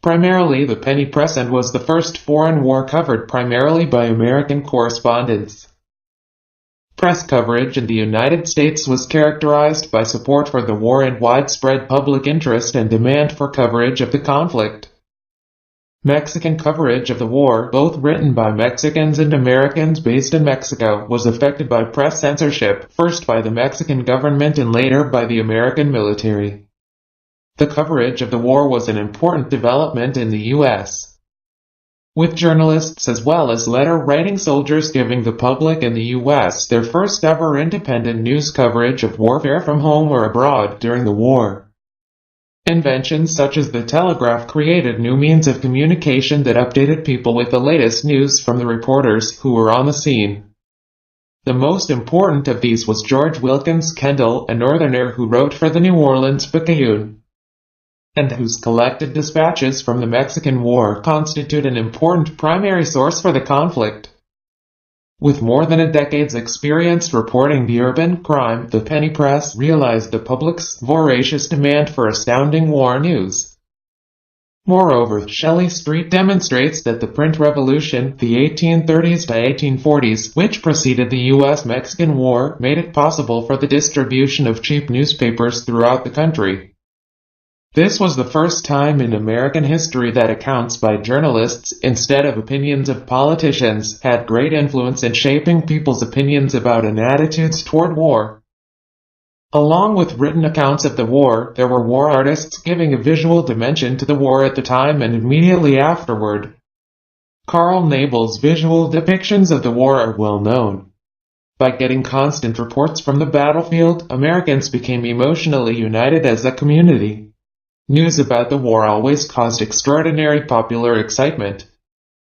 primarily the penny press, and was the first foreign war covered primarily by American correspondents. Press coverage in the United States was characterized by support for the war and widespread public interest and demand for coverage of the conflict. Mexican coverage of the war, both written by Mexicans and Americans based in Mexico, was affected by press censorship, first by the Mexican government and later by the American military. The coverage of the war was an important development in the U.S. with journalists as well as letter-writing soldiers giving the public in the U.S. their first-ever independent news coverage of warfare from home or abroad during the war. Inventions such as the telegraph created new means of communication that updated people with the latest news from the reporters who were on the scene. The most important of these was George Wilkins Kendall, a Northerner who wrote for the New Orleans Picayune, and whose collected dispatches from the Mexican War constitute an important primary source for the conflict. With more than a decade's experience reporting the urban crime, the penny press realized the public's voracious demand for astounding war news. Moreover, Shelley Street demonstrates that the print revolution, the 1830s to 1840s, which preceded the U.S.-Mexican War, made it possible for the distribution of cheap newspapers throughout the country. This was the first time in American history that accounts by journalists, instead of opinions of politicians, had great influence in shaping people's opinions about and attitudes toward war. Along with written accounts of the war, there were war artists giving a visual dimension to the war at the time and immediately afterward. Carl Nable's visual depictions of the war are well known. By getting constant reports from the battlefield, Americans became emotionally united as a community. News about the war always caused extraordinary popular excitement.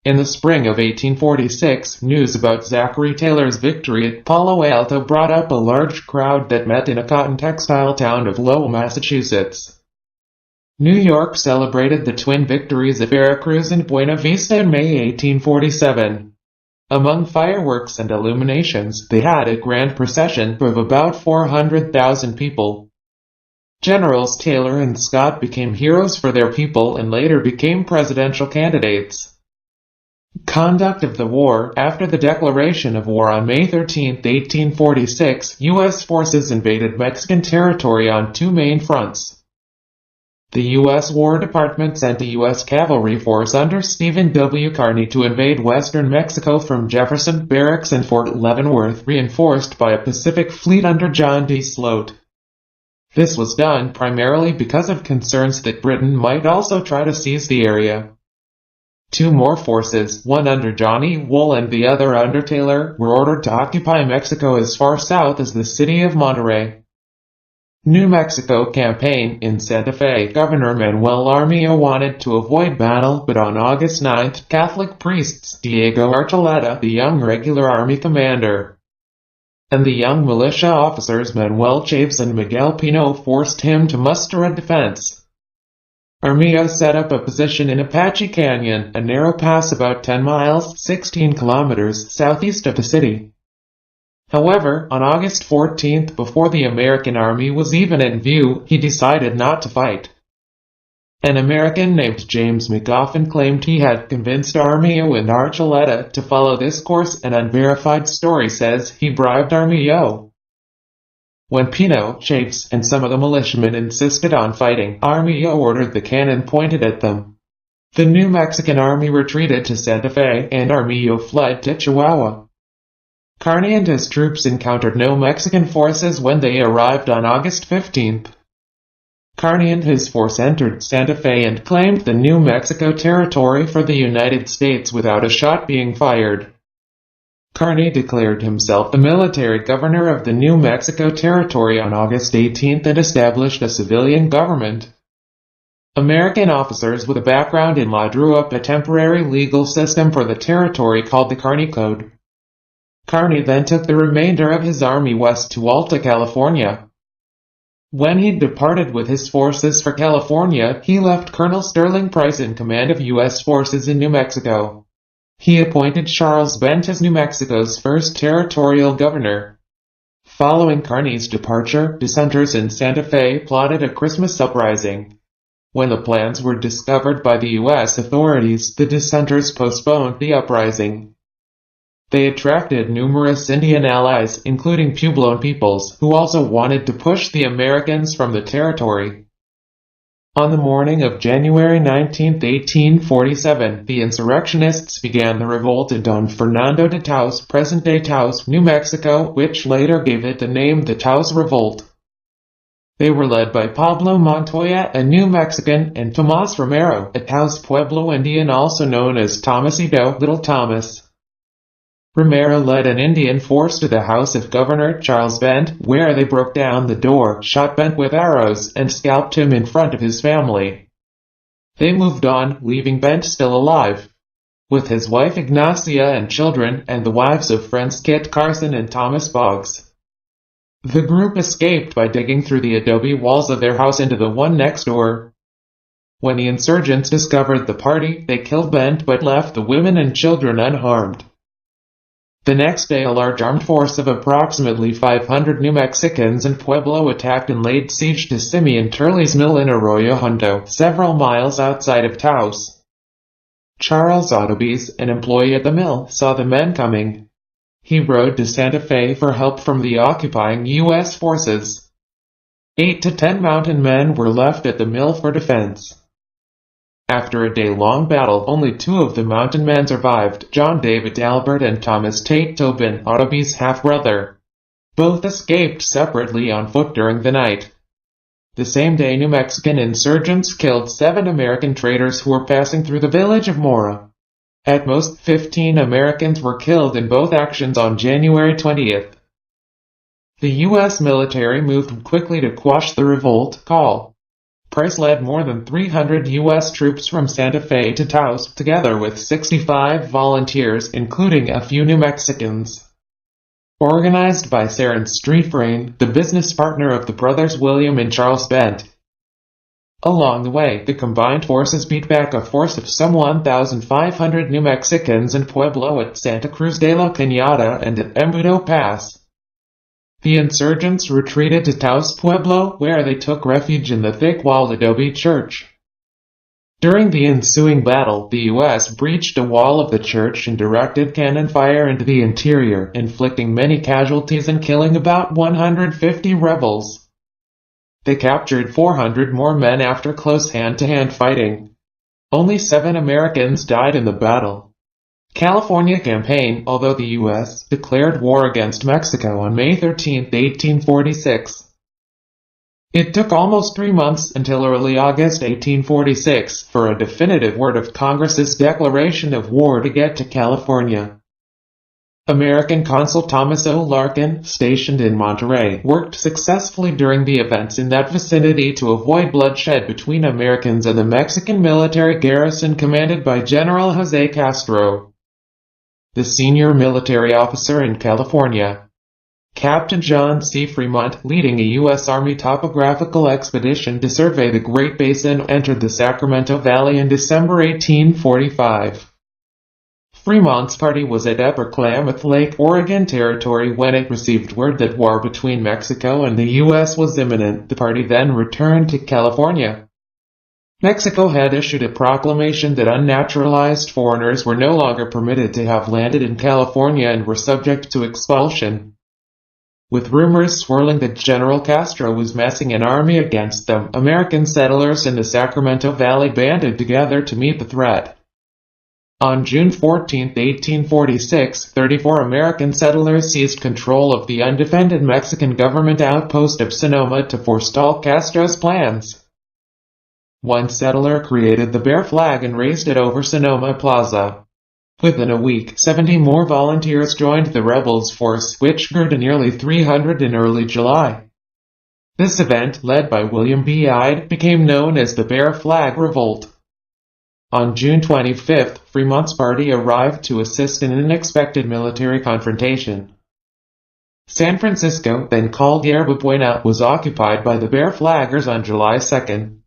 In the spring of 1846, news about Zachary Taylor's victory at Palo Alto brought up a large crowd that met in a cotton textile town of Lowell, Massachusetts. New York celebrated the twin victories of Veracruz and Buena Vista in May 1847. Among fireworks and illuminations, they had a grand procession of about 400,000 people. Generals Taylor and Scott became heroes for their people and later became presidential candidates. Conduct of the war. After the declaration of war on May 13, 1846, U.S. forces invaded Mexican territory on two main fronts. The U.S. War Department sent a U.S. cavalry force under Stephen W. Kearny to invade western Mexico from Jefferson Barracks and Fort Leavenworth, reinforced by a Pacific Fleet under John D. Sloat. This was done primarily because of concerns that Britain might also try to seize the area. Two more forces, one under Johnny Wool and the other under Taylor, were ordered to occupy Mexico as far south as the city of Monterrey. New Mexico Campaign. In Santa Fe, Governor Manuel Armijo wanted to avoid battle, but on August 9, Catholic priests Diego Archuleta, the young regular army commander, and the young militia officers Manuel Chaves and Miguel Pino forced him to muster a defense. Armijo set up a position in Apache Canyon, a narrow pass about 10 miles, 16 kilometers, southeast of the city. However, on August 14, before the American army was even in view, he decided not to fight. An American named James McGoffin claimed he had convinced Armijo and Archuleta to follow this course. An unverified story says he bribed Armijo. When Pino, Chaves, and some of the militiamen insisted on fighting, Armijo ordered the cannon pointed at them. The New Mexican army retreated to Santa Fe, and Armijo fled to Chihuahua. Kearny and his troops encountered no Mexican forces when they arrived on August 15. Kearny and his force entered Santa Fe and claimed the New Mexico territory for the United States without a shot being fired. Kearny declared himself the military governor of the New Mexico territory on August 18 and established a civilian government. American officers with a background in law drew up a temporary legal system for the territory called the Kearny Code. Kearny then took the remainder of his army west to Alta California. When he departed with his forces for California, he left Colonel Sterling Price in command of U.S. forces in New Mexico. He appointed Charles Bent as New Mexico's first territorial governor. Following Kearny's departure, dissenters in Santa Fe plotted a Christmas uprising. When the plans were discovered by the U.S. authorities, the dissenters postponed the uprising. They attracted numerous Indian allies, including Puebloan peoples, who also wanted to push the Americans from the territory. On the morning of January 19, 1847, the insurrectionists began the revolt in Don Fernando de Taos, present-day Taos, New Mexico, which later gave it the name the Taos Revolt. They were led by Pablo Montoya, a New Mexican, and Tomas Romero, a Taos Pueblo Indian also known as Tomasito, Little Thomas. Romero led an Indian force to the house of Governor Charles Bent, where they broke down the door, shot Bent with arrows, and scalped him in front of his family. They moved on, leaving Bent still alive, with his wife Ignacia and children, and the wives of friends Kit Carson and Thomas Boggs. The group escaped by digging through the adobe walls of their house into the one next door. When the insurgents discovered the party, they killed Bent but left the women and children unharmed. The next day a large armed force of approximately 500 New Mexicans and Pueblo attacked and laid siege to Simeon Turley's mill in Arroyo Hondo, several miles outside of Taos. Charles Autobes, an employee at the mill, saw the men coming. He rode to Santa Fe for help from the occupying U.S. forces. 8 to 10 mountain men were left at the mill for defense. After a day-long battle, only 2 of the mountain men survived, John David Albert and Thomas Tate Tobin, Autobes' half-brother. Both escaped separately on foot during the night. The same day, New Mexican insurgents killed 7 American traders who were passing through the village of Mora. At most, 15 Americans were killed in both actions on January 20th. The U.S. military moved quickly to quash the revolt. Price led more than 300 U.S. troops from Santa Fe to Taos, together with 65 volunteers, including a few New Mexicans. Organized by Saren Streetbrain, the business partner of the brothers William and Charles Bent. Along the way, the combined forces beat back a force of some 1,500 New Mexicans and Pueblo at Santa Cruz de la Cañada and at Embudo Pass. The insurgents retreated to Taos Pueblo, where they took refuge in the thick-walled adobe church. During the ensuing battle, the U.S. breached a wall of the church and directed cannon fire into the interior, inflicting many casualties and killing about 150 rebels. They captured 400 more men after close hand-to-hand fighting. Only 7 Americans died in the battle. California Campaign, although the U.S. declared war against Mexico on May 13, 1846. It took almost 3 months until early August 1846 for a definitive word of Congress's declaration of war to get to California. American Consul Thomas O. Larkin, stationed in Monterey, worked successfully during the events in that vicinity to avoid bloodshed between Americans and the Mexican military garrison commanded by General Jose Castro. The senior military officer in California, Captain John C. Fremont, leading a U.S. Army topographical expedition to survey the Great Basin, entered the Sacramento Valley in December 1845. Fremont's party was at Upper Klamath Lake, Oregon Territory when it received word that war between Mexico and the U.S. was imminent. The party then returned to California. Mexico had issued a proclamation that unnaturalized foreigners were no longer permitted to have landed in California and were subject to expulsion. With rumors swirling that General Castro was massing an army against them, American settlers in the Sacramento Valley banded together to meet the threat. On June 14, 1846, 34 American settlers seized control of the undefended Mexican government outpost of Sonoma to forestall Castro's plans. One settler created the Bear flag and raised it over Sonoma Plaza. Within a week, 70 more volunteers joined the rebels' force, which grew to nearly 300 in early July. This event, led by William B. Ide, became known as the Bear Flag Revolt. On June 25, Fremont's party arrived to assist in an unexpected military confrontation. San Francisco, then called Yerba Buena, was occupied by the Bear Flaggers on July 2.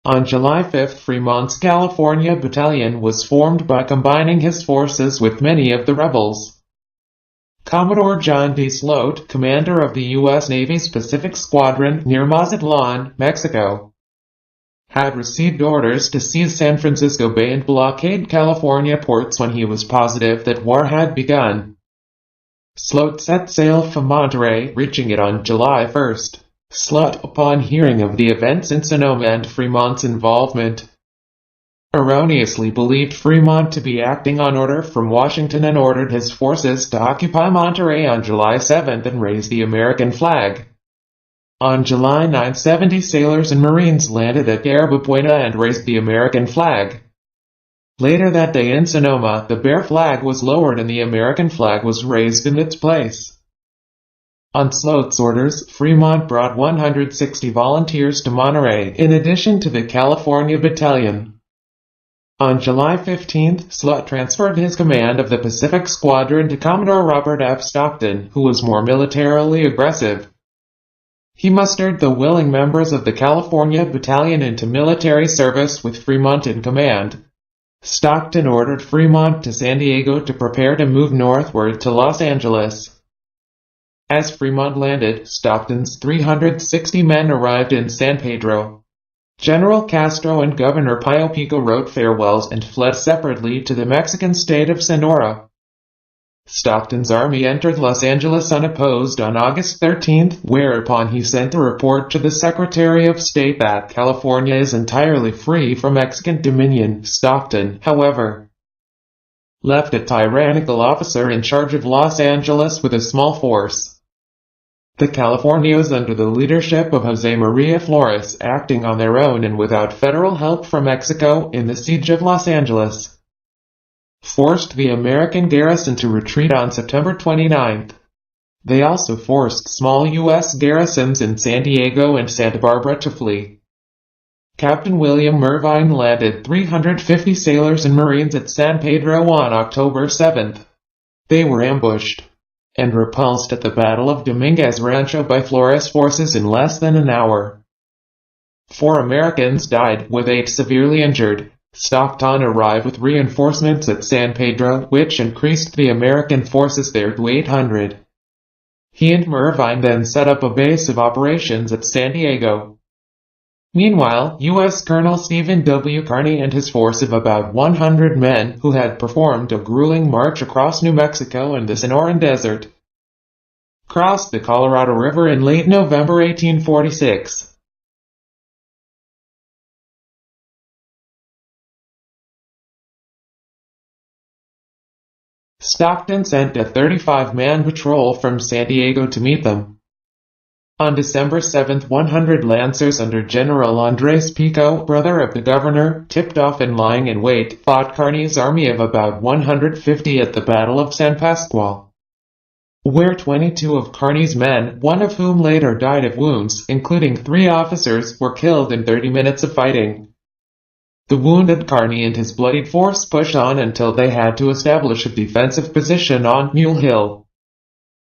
On July 5, Fremont's California Battalion was formed by combining his forces with many of the rebels. Commodore John D. Sloat, commander of the U.S. Navy's Pacific Squadron near Mazatlan, Mexico, had received orders to seize San Francisco Bay and blockade California ports when he was positive that war had begun. Sloat set sail from Monterey, reaching it on July 1. Sloat, upon hearing of the events in Sonoma and Fremont's involvement, erroneously believed Fremont to be acting on order from Washington and ordered his forces to occupy Monterey on July 7 and raise the American flag. On July 9, 70 sailors and Marines landed at Yerba Buena and raised the American flag. Later that day in Sonoma, the Bear flag was lowered and the American flag was raised in its place. On Sloat's orders, Fremont brought 160 volunteers to Monterey, in addition to the California Battalion. On July 15, Sloat transferred his command of the Pacific Squadron to Commodore Robert F. Stockton, who was more militarily aggressive. He mustered the willing members of the California Battalion into military service with Fremont in command. Stockton ordered Fremont to San Diego to prepare to move northward to Los Angeles. As Fremont landed, Stockton's 360 men arrived in San Pedro. General Castro and Governor Pio Pico wrote farewells and fled separately to the Mexican state of Sonora. Stockton's army entered Los Angeles unopposed on August 13, whereupon he sent a report to the Secretary of State that California is entirely free from Mexican dominion. Stockton, however, left a tyrannical officer in charge of Los Angeles with a small force. The Californios, under the leadership of Jose Maria Flores, acting on their own and without federal help from Mexico in the siege of Los Angeles, forced the American garrison to retreat on September 29. They also forced small U.S. garrisons in San Diego and Santa Barbara to flee. Captain William Mervine landed 350 sailors and Marines at San Pedro on October 7. They were ambushed and repulsed at the Battle of Dominguez Rancho by Flores forces in less than an hour. 4 Americans died, with 8 severely injured. Stockton arrived with reinforcements at San Pedro, which increased the American forces there to 800. He and Mervine then set up a base of operations at San Diego. Meanwhile, U.S. Colonel Stephen W. Kearny and his force of about 100 men, who had performed a grueling march across New Mexico and the Sonoran Desert, crossed the Colorado River in late November 1846. Stockton sent a 35-man patrol from San Diego to meet them. On December 7, 100 lancers under General Andres Pico, brother of the governor, tipped off and lying in wait, fought Kearny's army of about 150 at the Battle of San Pascual, where 22 of Kearny's men, one of whom later died of wounds, including 3 officers, were killed in 30 minutes of fighting. The wounded Kearny and his bloodied force pushed on until they had to establish a defensive position on Mule Hill.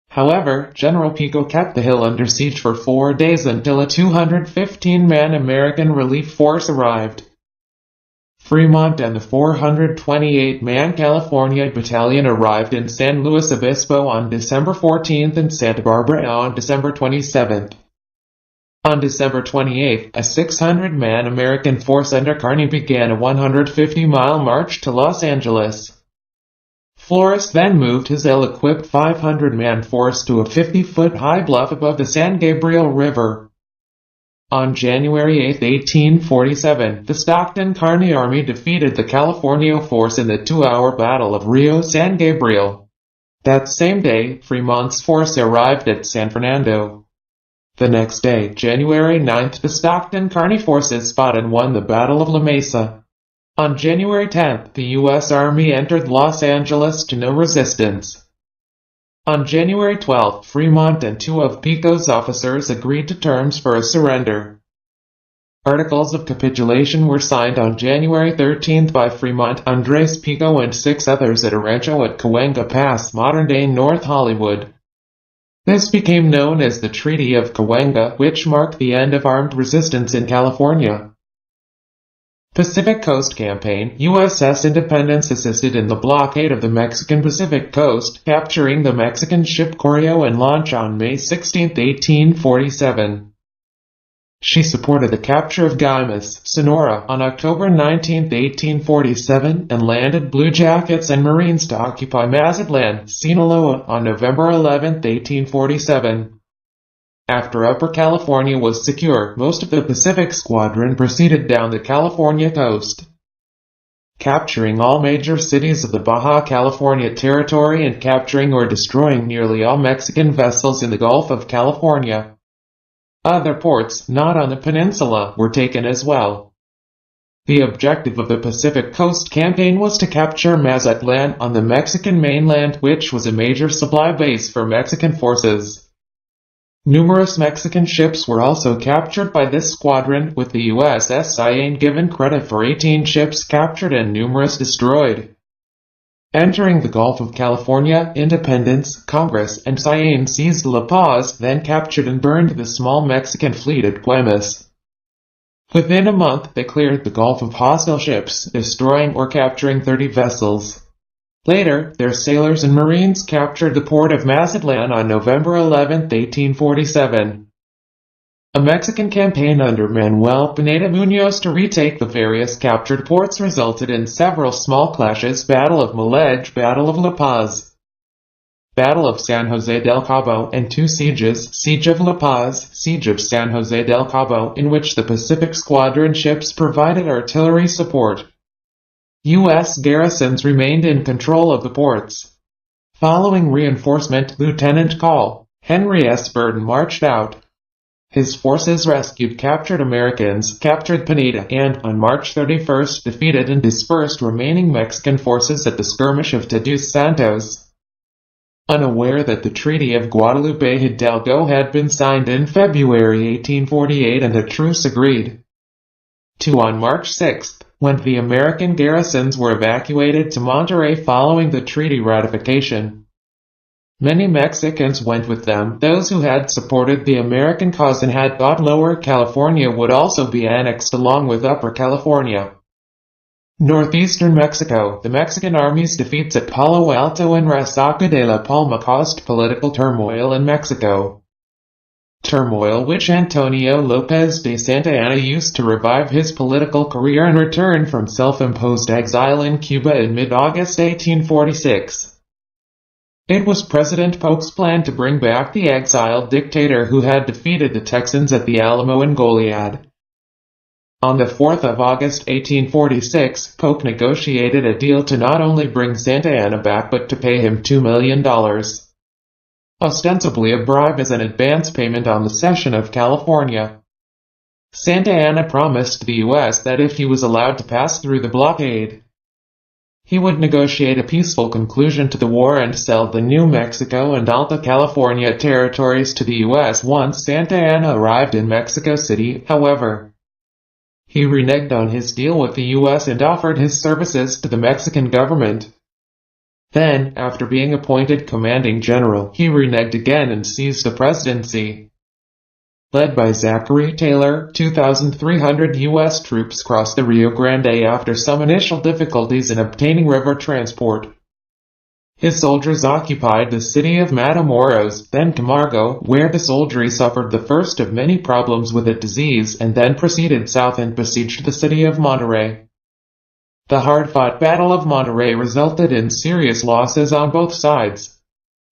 However, General Pico kept the hill under siege for 4 days until a 215-man American relief force arrived. Fremont and the 428-man California Battalion arrived in San Luis Obispo on December 14 and Santa Barbara on December 27. On December 28, a 600-man American force under Kearny began a 150-mile march to Los Angeles. Flores then moved his ill-equipped 500-man force to a 50-foot-high bluff above the San Gabriel River. On January 8, 1847, the Stockton-Kearny Army defeated the California force in the 2-hour Battle of Rio San Gabriel. That same day, Fremont's force arrived at San Fernando. The next day, January 9, the Stockton-Kearny forces fought and won the Battle of La Mesa. On January 10, the U.S. Army entered Los Angeles to no resistance. On January 12, Fremont and 2 of Pico's officers agreed to terms for a surrender. Articles of capitulation were signed on January 13 by Fremont, Andres Pico and 6 others at a rancho at Cahuenga Pass, modern-day North Hollywood. This became known as the Treaty of Cahuenga, which marked the end of armed resistance in California. Pacific Coast Campaign. USS Independence assisted in the blockade of the Mexican Pacific coast, capturing the Mexican ship Corio and launch on May 16, 1847. She supported the capture of Guaymas, Sonora, on October 19, 1847, and landed Blue Jackets and Marines to occupy Mazatlan, Sinaloa, on November 11, 1847. After Upper California was secure, most of the Pacific Squadron proceeded down the California coast, capturing all major cities of the Baja California territory and capturing or destroying nearly all Mexican vessels in the Gulf of California. Other ports, not on the peninsula, were taken as well. The objective of the Pacific Coast Campaign was to capture Mazatlan on the Mexican mainland, which was a major supply base for Mexican forces. Numerous Mexican ships were also captured by this squadron, with the USS Cyan given credit for 18 ships captured and numerous destroyed. Entering the Gulf of California, Independence, Congress, and Cyan seized La Paz, then captured and burned the small Mexican fleet at Guaymas. Within a month, they cleared the Gulf of hostile ships, destroying or capturing 30 vessels. Later, their sailors and marines captured the port of Mazatlan on November 11, 1847. A Mexican campaign under Manuel Pineda Muñoz to retake the various captured ports resulted in several small clashes: Battle of Maledge, Battle of La Paz, Battle of San Jose del Cabo, and two sieges: Siege of La Paz, Siege of San Jose del Cabo, in which the Pacific Squadron ships provided artillery support. U.S. garrisons remained in control of the ports. Following reinforcement, Lieutenant Col. Henry S. Burton marched out. His forces rescued captured Americans, captured Pineda, and, on March 31, defeated and dispersed remaining Mexican forces at the skirmish of Todos Santos. Unaware that the Treaty of Guadalupe Hidalgo had been signed in February 1848 and a truce agreed to on March 6, when the American garrisons were evacuated to Monterrey following the treaty ratification. Many Mexicans went with them, those who had supported the American cause and had thought Lower California would also be annexed along with Upper California. Northeastern Mexico. The Mexican Army's defeats at Palo Alto and Resaca de la Palma caused political turmoil in Mexico. Turmoil which Antonio López de Santa Anna used to revive his political career and return from self-imposed exile in Cuba in mid-August 1846. It was President Polk's plan to bring back the exiled dictator who had defeated the Texans at the Alamo and Goliad. On the 4th of August 1846, Polk negotiated a deal to not only bring Santa Anna back but to pay him $2 million. Ostensibly a bribe as an advance payment on the cession of California. Santa Anna promised the U.S. that if he was allowed to pass through the blockade, he would negotiate a peaceful conclusion to the war and sell the New Mexico and Alta California territories to the U.S. Once Santa Anna arrived in Mexico City, however, he reneged on his deal with the U.S. and offered his services to the Mexican government. Then, after being appointed commanding general, he reneged again and seized the presidency. Led by Zachary Taylor, 2,300 U.S. troops crossed the Rio Grande after some initial difficulties in obtaining river transport. His soldiers occupied the city of Matamoros, then Camargo, where the soldiery suffered the first of many problems with a disease, and then proceeded south and besieged the city of Monterrey. The hard-fought Battle of Monterrey resulted in serious losses on both sides.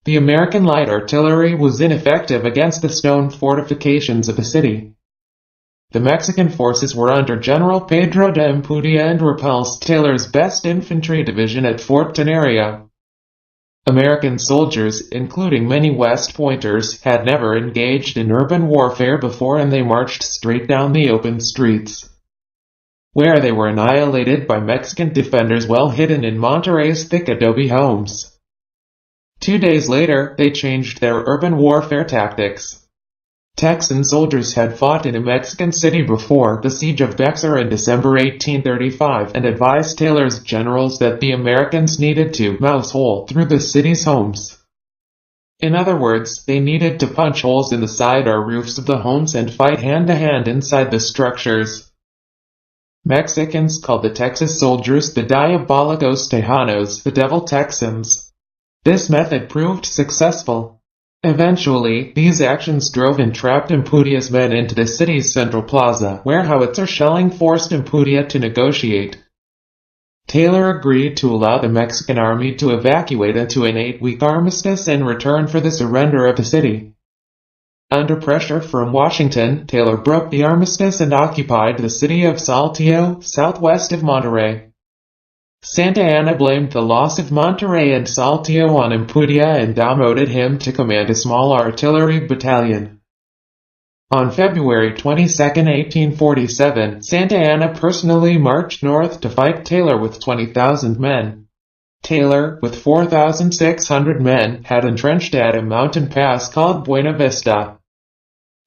The American light artillery was ineffective against the stone fortifications of the city. The Mexican forces were under General Pedro de Ampudia and repulsed Taylor's best infantry division at Fort Tenaria. American soldiers, including many West Pointers, had never engaged in urban warfare before, and they marched straight down the open streets, where they were annihilated by Mexican defenders well hidden in Monterrey's thick adobe homes. 2 days later, they changed their urban warfare tactics. Texan soldiers had fought in a Mexican city before the siege of Bexar in December 1835 and advised Taylor's generals that the Americans needed to mouse hole through the city's homes. In other words, they needed to punch holes in the side or roofs of the homes and fight hand-to-hand inside the structures. Mexicans called the Texas soldiers the Diabolicos Tejanos, the Devil Texans. This method proved successful. Eventually, these actions drove entrapped Ampudia's men into the city's central plaza, where howitzer shelling forced Ampudia to negotiate. Taylor agreed to allow the Mexican army to evacuate into an 8-week armistice in return for the surrender of the city. Under pressure from Washington, Taylor broke the armistice and occupied the city of Saltillo, southwest of Monterrey. Santa Anna blamed the loss of Monterrey and Saltillo on Ampudia and demoted him to command a small artillery battalion. On February 22, 1847, Santa Anna personally marched north to fight Taylor with 20,000 men. Taylor, with 4,600 men, had entrenched at a mountain pass called Buena Vista.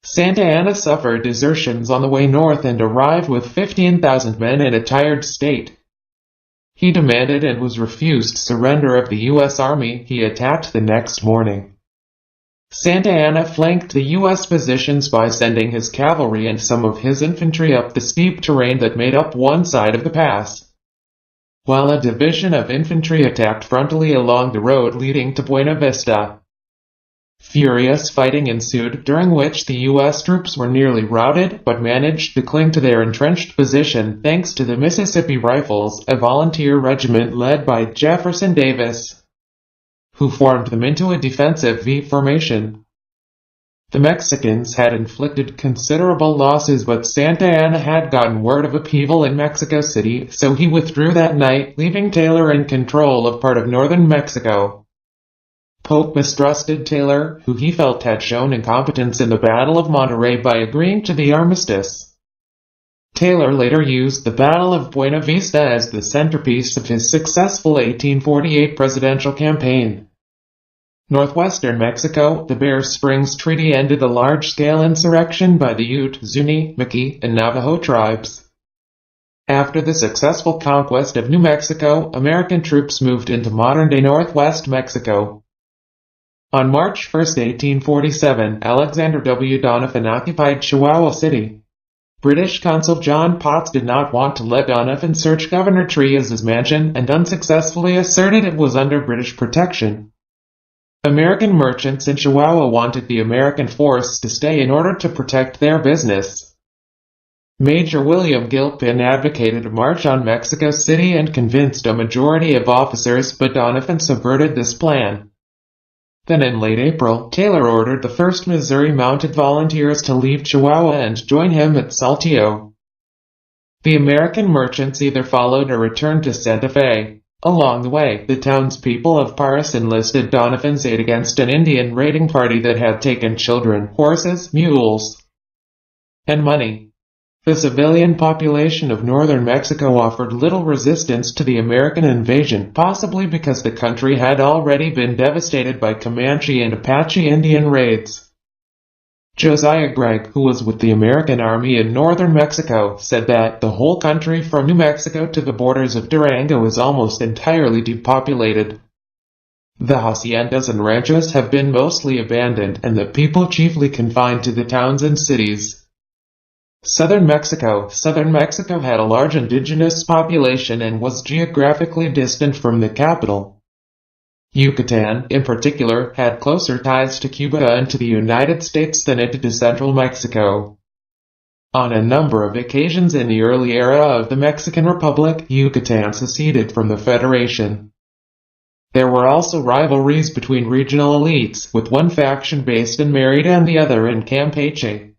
Santa Anna suffered desertions on the way north and arrived with 15,000 men in a tired state. He demanded and was refused surrender of the U.S. Army. He attacked the next morning. Santa Anna flanked the U.S. positions by sending his cavalry and some of his infantry up the steep terrain that made up one side of the pass, while a division of infantry attacked frontally along the road leading to Buena Vista. Furious fighting ensued, during which the U.S. troops were nearly routed but managed to cling to their entrenched position thanks to the Mississippi Rifles, a volunteer regiment led by Jefferson Davis, who formed them into a defensive V formation. The Mexicans had inflicted considerable losses, but Santa Anna had gotten word of upheaval in Mexico City, so he withdrew that night, leaving Taylor in control of part of northern Mexico. Pope mistrusted Taylor, who he felt had shown incompetence in the Battle of Monterrey by agreeing to the armistice. Taylor later used the Battle of Buena Vista as the centerpiece of his successful 1848 presidential campaign. Northwestern Mexico, the Bear Springs Treaty ended a large-scale insurrection by the Ute, Zuni, Mickey, and Navajo tribes. After the successful conquest of New Mexico, American troops moved into modern-day northwest Mexico. On March 1, 1847, Alexander W. Donovan occupied Chihuahua City. British Consul John Potts did not want to let Donovan search Governor Trias's mansion and unsuccessfully asserted it was under British protection. American merchants in Chihuahua wanted the American force to stay in order to protect their business. Major William Gilpin advocated a march on Mexico City and convinced a majority of officers, but Donovan subverted this plan. Then in late April, Taylor ordered the 1st Missouri Mounted Volunteers to leave Chihuahua and join him at Saltillo. The American merchants either followed or returned to Santa Fe. Along the way, the townspeople of Paris enlisted Donovan's aid against an Indian raiding party that had taken children, horses, mules, and money. The civilian population of northern Mexico offered little resistance to the American invasion, possibly because the country had already been devastated by Comanche and Apache Indian raids. Josiah Gregg, who was with the American Army in northern Mexico, said that the whole country from New Mexico to the borders of Durango is almost entirely depopulated. The haciendas and ranchos have been mostly abandoned, and the people chiefly confined to the towns and cities. Southern Mexico had a large indigenous population and was geographically distant from the capital. Yucatan, in particular, had closer ties to Cuba and to the United States than it did to central Mexico. On a number of occasions in the early era of the Mexican Republic, Yucatan seceded from the Federation. There were also rivalries between regional elites, with one faction based in Mérida and the other in Campeche.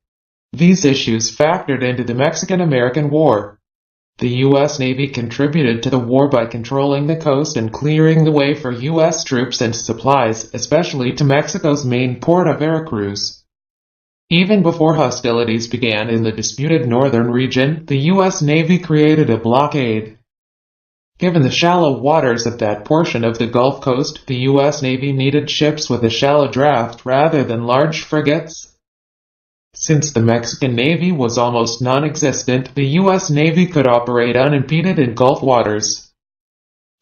These issues factored into the Mexican-American War. The U.S. Navy contributed to the war by controlling the coast and clearing the way for U.S. troops and supplies, especially to Mexico's main port of Veracruz. Even before hostilities began in the disputed northern region, the U.S. Navy created a blockade. Given the shallow waters of that portion of the Gulf Coast, the U.S. Navy needed ships with a shallow draft rather than large frigates. Since the Mexican Navy was almost non-existent, the U.S. Navy could operate unimpeded in Gulf waters.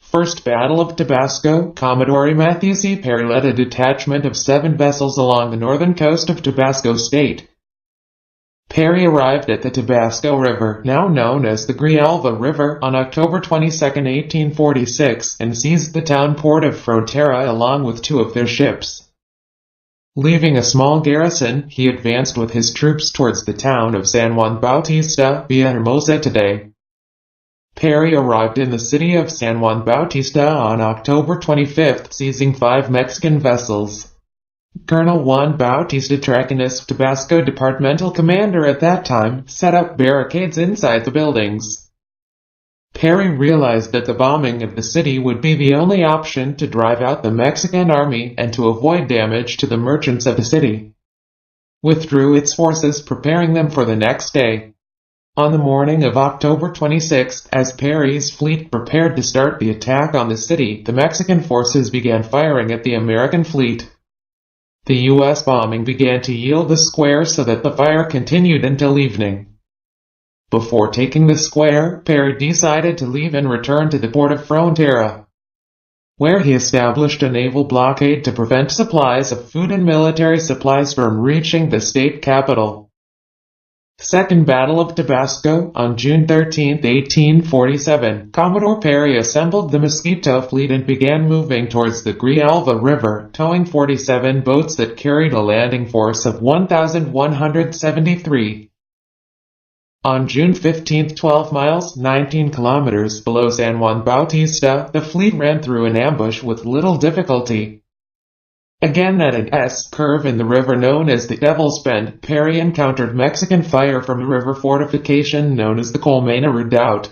First Battle of Tabasco, Commodore Matthew C. Perry led a detachment of 7 vessels along the northern coast of Tabasco State. Perry arrived at the Tabasco River, now known as the Grijalva River, on October 22, 1846, and seized the town port of Frontera along with 2 of their ships. Leaving a small garrison, he advanced with his troops towards the town of San Juan Bautista, Villahermosa today. Perry arrived in the city of San Juan Bautista on October 25, seizing 5 Mexican vessels. Colonel Juan Bautista Tracanis, Tabasco departmental commander at that time, set up barricades inside the buildings. Perry realized that the bombing of the city would be the only option to drive out the Mexican army and to avoid damage to the merchants of the city. withdrew its forces, preparing them for the next day. On the morning of October 26th, as Perry's fleet prepared to start the attack on the city, the Mexican forces began firing at the American fleet. The U.S. bombing began to yield the square so that the fire continued until evening. Before taking the square, Perry decided to leave and return to the port of Frontera, where he established a naval blockade to prevent supplies of food and military supplies from reaching the state capital. Second Battle of Tabasco, on June 13, 1847, Commodore Perry assembled the Mosquito fleet and began moving towards the Grijalva River, towing 47 boats that carried a landing force of 1,173. On June 15, 12 miles, 19 kilometers below San Juan Bautista, the fleet ran through an ambush with little difficulty. Again at an S-curve in the river known as the Devil's Bend, Perry encountered Mexican fire from a river fortification known as the Colmena Redoubt.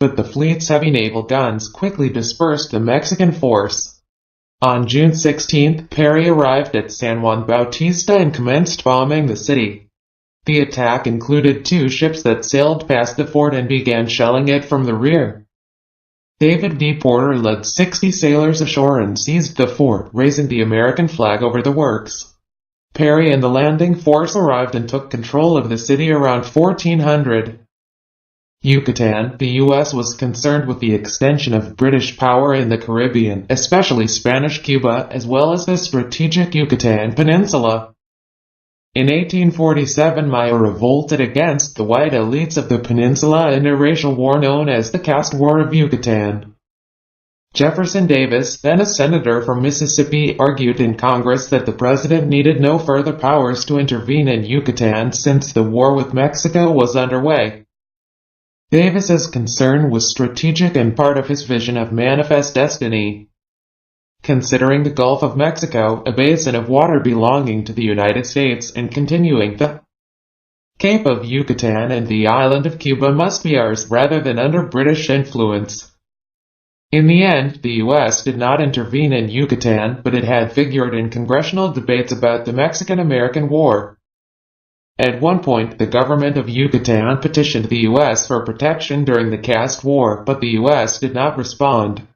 But the fleet's heavy naval guns quickly dispersed the Mexican force. On June 16, Perry arrived at San Juan Bautista and commenced bombing the city. The attack included 2 ships that sailed past the fort and began shelling it from the rear. David D. Porter led 60 sailors ashore and seized the fort, raising the American flag over the works. Perry and the landing force arrived and took control of the city around 1400. Yucatan. The U.S. was concerned with the extension of British power in the Caribbean, especially Spanish Cuba, as well as the strategic Yucatan Peninsula. In 1847, Maya revolted against the white elites of the peninsula in a racial war known as the Caste War of Yucatan. Jefferson Davis, then a senator from Mississippi, argued in Congress that the president needed no further powers to intervene in Yucatan since the war with Mexico was underway. Davis's concern was strategic and part of his vision of manifest destiny. Considering the Gulf of Mexico, a basin of water belonging to the United States, and continuing the Cape of Yucatan and the island of Cuba must be ours rather than under British influence. In the end, the U.S. did not intervene in Yucatan, but it had figured in congressional debates about the Mexican-American War. At one point, the government of Yucatan petitioned the U.S. for protection during the Caste War, but the U.S. did not respond.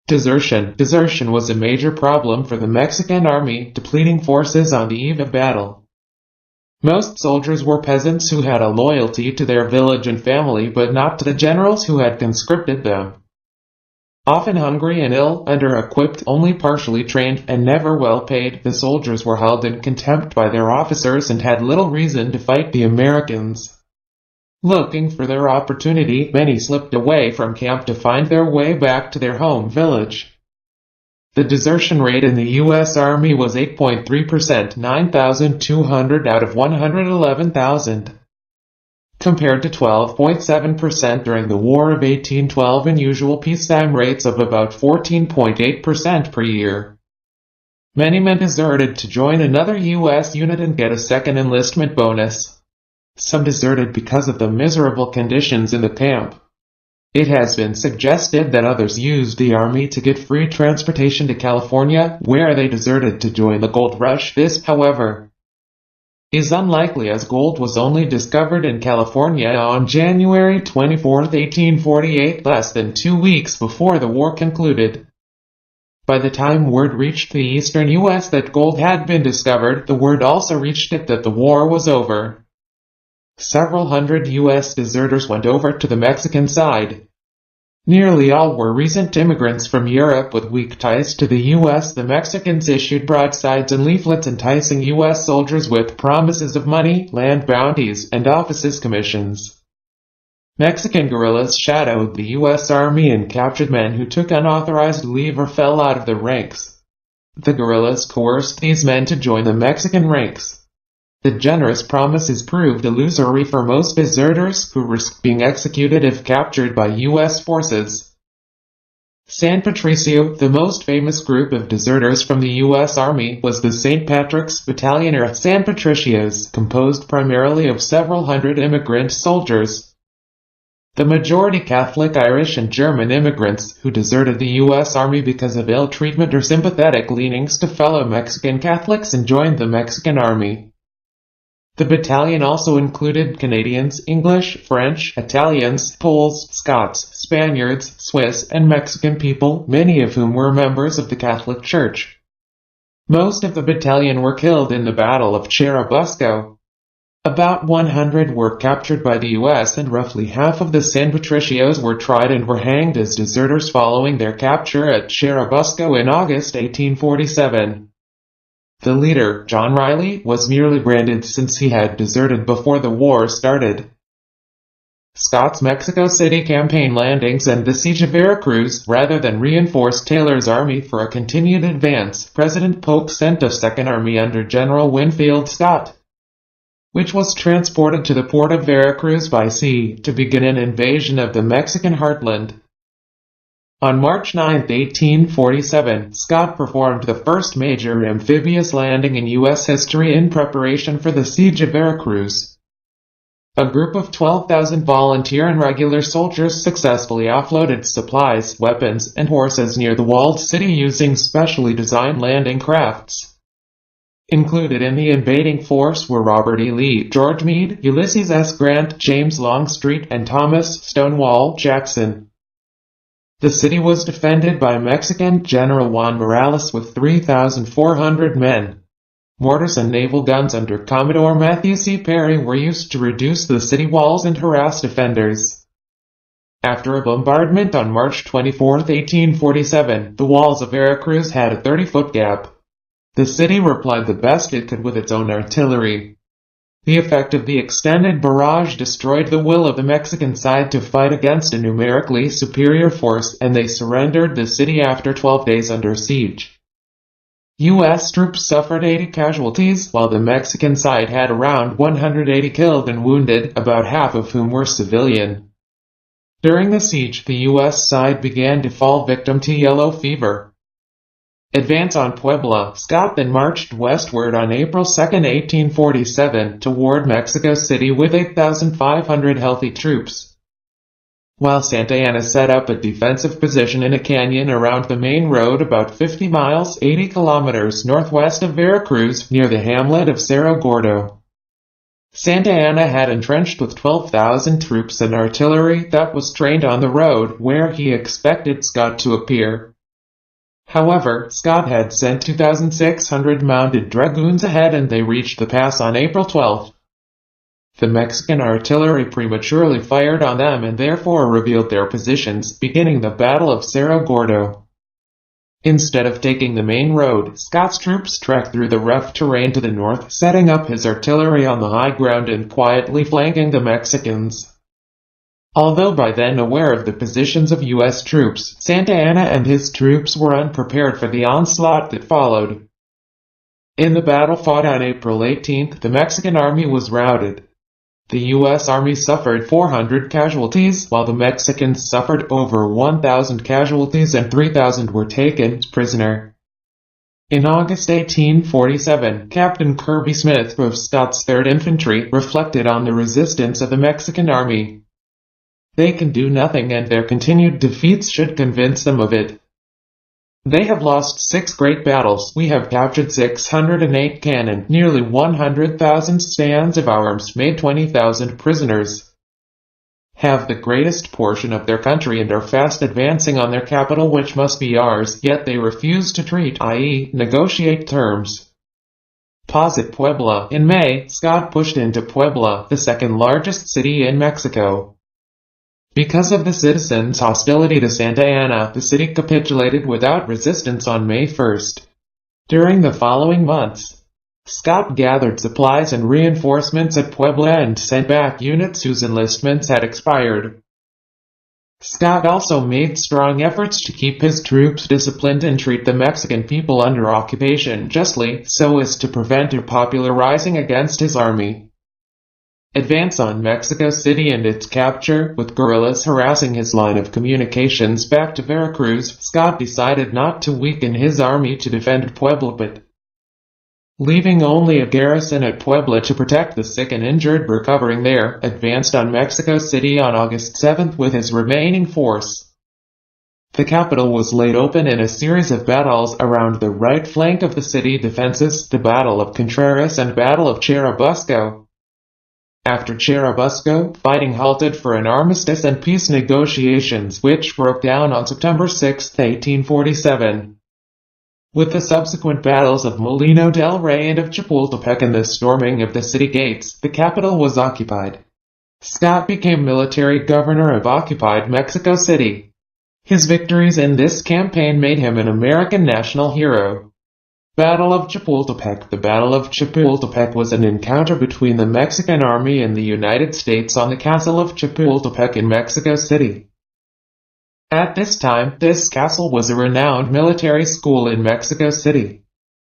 Desertion. Desertion was a major problem for the Mexican army, depleting forces on the eve of battle. Most soldiers were peasants who had a loyalty to their village and family, but not to the generals who had conscripted them. Often hungry and ill, under-equipped, only partially trained, and never well paid, the soldiers were held in contempt by their officers and had little reason to fight the Americans. Looking for their opportunity, many slipped away from camp to find their way back to their home village. The desertion rate in the U.S. Army was 8.3%, 9,200 out of 111,000, compared to 12.7% during the War of 1812 and usual peacetime rates of about 14.8% per year. Many men deserted to join another U.S. unit and get a second enlistment bonus. Some deserted because of the miserable conditions in the camp. It has been suggested that others used the army to get free transportation to California, where they deserted to join the gold rush. This, however, is unlikely as gold was only discovered in California on January 24, 1848, less than 2 weeks before the war concluded. By the time word reached the eastern U.S. that gold had been discovered, the word also reached it that the war was over. Several hundred U.S. deserters went over to the Mexican side. Nearly all were recent immigrants from Europe with weak ties to the U.S. The Mexicans issued broadsides and leaflets enticing U.S. soldiers with promises of money, land bounties, and offices commissions. Mexican guerrillas shadowed the U.S. Army and captured men who took unauthorized leave or fell out of the ranks. The guerrillas coerced these men to join the Mexican ranks. The generous promises proved illusory for most deserters, who risked being executed if captured by U.S. forces. San Patricio, the most famous group of deserters from the U.S. Army, was the St. Patrick's Battalion or San Patricios, composed primarily of several hundred immigrant soldiers. The majority Catholic Irish and German immigrants who deserted the U.S. Army because of ill treatment or sympathetic leanings to fellow Mexican Catholics and joined the Mexican Army. The battalion also included Canadians, English, French, Italians, Poles, Scots, Spaniards, Swiss, and Mexican people, many of whom were members of the Catholic Church. Most of the battalion were killed in the Battle of Churubusco. About 100 were captured by the U.S. and roughly half of the San Patricios were tried and were hanged as deserters following their capture at Churubusco in August 1847. The leader, John Riley, was merely branded since he had deserted before the war started. Scott's Mexico City campaign landings and the siege of Veracruz, rather than reinforce Taylor's army for a continued advance, President Polk sent a second army under General Winfield Scott, which was transported to the port of Veracruz by sea to begin an invasion of the Mexican heartland. On March 9, 1847, Scott performed the first major amphibious landing in U.S. history in preparation for the siege of Veracruz. A group of 12,000 volunteer and regular soldiers successfully offloaded supplies, weapons, and horses near the walled city using specially designed landing crafts. Included in the invading force were Robert E. Lee, George Meade, Ulysses S. Grant, James Longstreet, and Thomas Stonewall Jackson. The city was defended by Mexican General Juan Morales with 3,400 men. Mortars and naval guns under Commodore Matthew C. Perry were used to reduce the city walls and harass defenders. After a bombardment on March 24, 1847, the walls of Veracruz had a 30-foot gap. The city replied the best it could with its own artillery. The effect of the extended barrage destroyed the will of the Mexican side to fight against a numerically superior force, and they surrendered the city after 12 days under siege. U.S. troops suffered 80 casualties, while the Mexican side had around 180 killed and wounded, about half of whom were civilian. During the siege, the U.S. side began to fall victim to yellow fever. Advance on Puebla. Scott then marched westward on April 2, 1847, toward Mexico City with 8,500 healthy troops, while Santa Anna set up a defensive position in a canyon around the main road about 50 miles 80 kilometers northwest of Veracruz, near the hamlet of Cerro Gordo. Santa Anna had entrenched with 12,000 troops and artillery that was trained on the road where he expected Scott to appear. However, Scott had sent 2,600 mounted dragoons ahead and they reached the pass on April 12. The Mexican artillery prematurely fired on them and therefore revealed their positions, beginning the Battle of Cerro Gordo. Instead of taking the main road, Scott's troops trekked through the rough terrain to the north, setting up his artillery on the high ground and quietly flanking the Mexicans. Although by then aware of the positions of U.S. troops, Santa Anna and his troops were unprepared for the onslaught that followed. In the battle fought on April 18, the Mexican army was routed. The U.S. Army suffered 400 casualties, while the Mexicans suffered over 1,000 casualties and 3,000 were taken prisoner. In August 1847, Captain Kirby Smith of Scott's 3rd Infantry reflected on the resistance of the Mexican army. They can do nothing and their continued defeats should convince them of it. They have lost 6 great battles. We have captured 608 cannon, nearly 100,000 stands of arms, made 20,000 prisoners, have the greatest portion of their country and are fast advancing on their capital which must be ours, yet they refuse to treat, i.e., negotiate terms. Pause at Puebla. In May, Scott pushed into Puebla, the second largest city in Mexico. Because of the citizens' hostility to Santa Anna, the city capitulated without resistance on May 1. During the following months, Scott gathered supplies and reinforcements at Puebla and sent back units whose enlistments had expired. Scott also made strong efforts to keep his troops disciplined and treat the Mexican people under occupation justly, so as to prevent a popular rising against his army. Advance on Mexico City and its capture, with guerrillas harassing his line of communications back to Veracruz, Scott decided not to weaken his army to defend Puebla but Leaving only a garrison at Puebla to protect the sick and injured recovering there, advanced on Mexico City on August 7 with his remaining force. The capital was laid open in a series of battles around the right flank of the city defenses, the Battle of Contreras and Battle of Churubusco. After Churubusco, fighting halted for an armistice and peace negotiations which broke down on September 6, 1847. With the subsequent battles of Molino del Rey and of Chapultepec and the storming of the city gates, the capital was occupied. Scott became military governor of occupied Mexico City. His victories in this campaign made him an American national hero. Battle of Chapultepec. The Battle of Chapultepec was an encounter between the Mexican Army and the United States on the castle of Chapultepec in Mexico City. At this time, this castle was a renowned military school in Mexico City.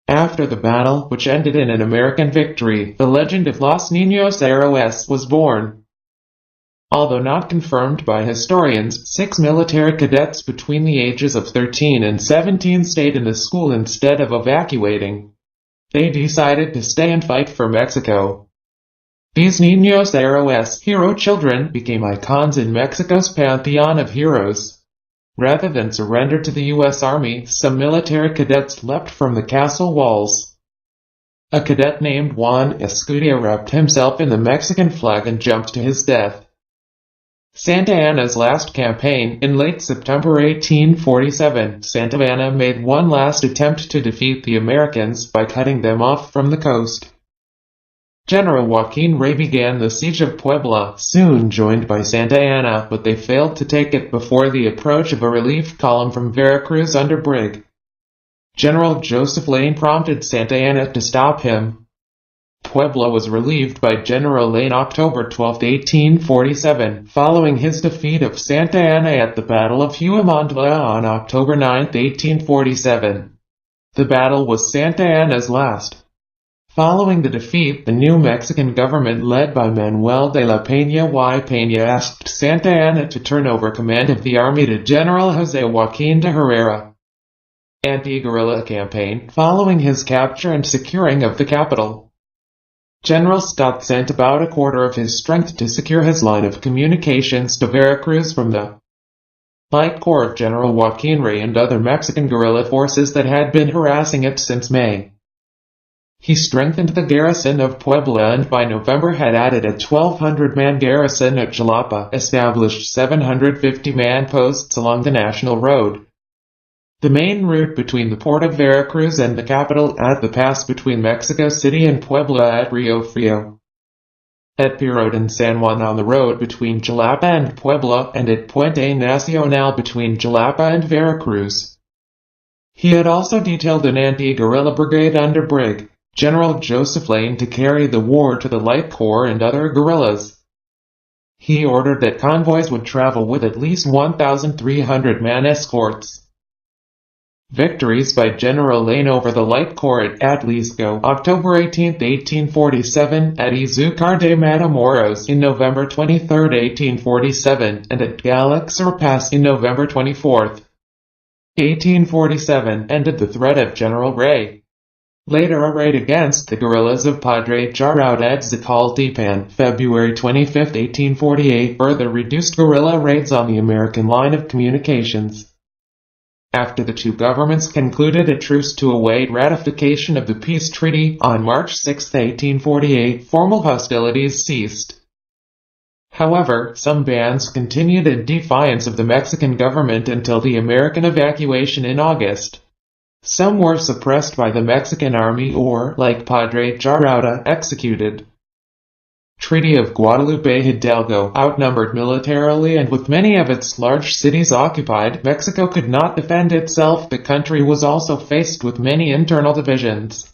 After the battle, which ended in an American victory, the legend of Los Niños Héroes was born. Although not confirmed by historians, 6 military cadets between the ages of 13 and 17 stayed in the school instead of evacuating. They decided to stay and fight for Mexico. These Niños Héroes, hero children, became icons in Mexico's pantheon of heroes. Rather than surrender to the U.S. Army, some military cadets leapt from the castle walls. A cadet named Juan Escutia wrapped himself in the Mexican flag and jumped to his death. Santa Anna's last campaign. In late September 1847, Santa Anna made one last attempt to defeat the Americans by cutting them off from the coast. General Joaquin Rey began the siege of Puebla, soon joined by Santa Anna, but they failed to take it before the approach of a relief column from Veracruz under Brig. General Joseph Lane prompted Santa Anna to stop him. Puebla was relieved by General Lane October 12, 1847, following his defeat of Santa Anna at the Battle of Huamantla on October 9, 1847. The battle was Santa Anna's last. Following the defeat, the new Mexican government led by Manuel de la Peña y Peña asked Santa Anna to turn over command of the army to General José Joaquín de Herrera. Anti-guerrilla campaign. Following his capture and securing of the capital, General Scott sent about a quarter of his strength to secure his line of communications to Veracruz from the light corps of General Joaquin Rey and other Mexican guerrilla forces that had been harassing it since May. He strengthened the garrison of Puebla and by November had added a 1,200-man garrison at Jalapa, established 750-man posts along the National Road, the main route between the port of Veracruz and the capital, at the pass between Mexico City and Puebla at Rio Frio, at Pirot and San Juan on the road between Jalapa and Puebla, and at Puente Nacional between Jalapa and Veracruz. He had also detailed an anti-guerrilla brigade under Brig. General Joseph Lane to carry the war to the Light Corps and other guerrillas. He ordered that convoys would travel with at least 1,300-man escorts. Victories by General Lane over the Light Corps at Atlisco, October 18, 1847, at Izúcar de Matamoros in November 23, 1847, and at Galaxar Pass in November 24, 1847, ended the threat of General Rey. Later a raid against the guerrillas of Padre Jarauta at Zacaltipan, February 25, 1848, further reduced guerrilla raids on the American line of communications. After the two governments concluded a truce to await ratification of the peace treaty, on March 6, 1848, formal hostilities ceased. However, some bands continued in defiance of the Mexican government until the American evacuation in August. Some were suppressed by the Mexican army or, like Padre Jarauta, executed. Treaty of Guadalupe Hidalgo. Outnumbered militarily and with many of its large cities occupied, Mexico could not defend itself. The country was also faced with many internal divisions,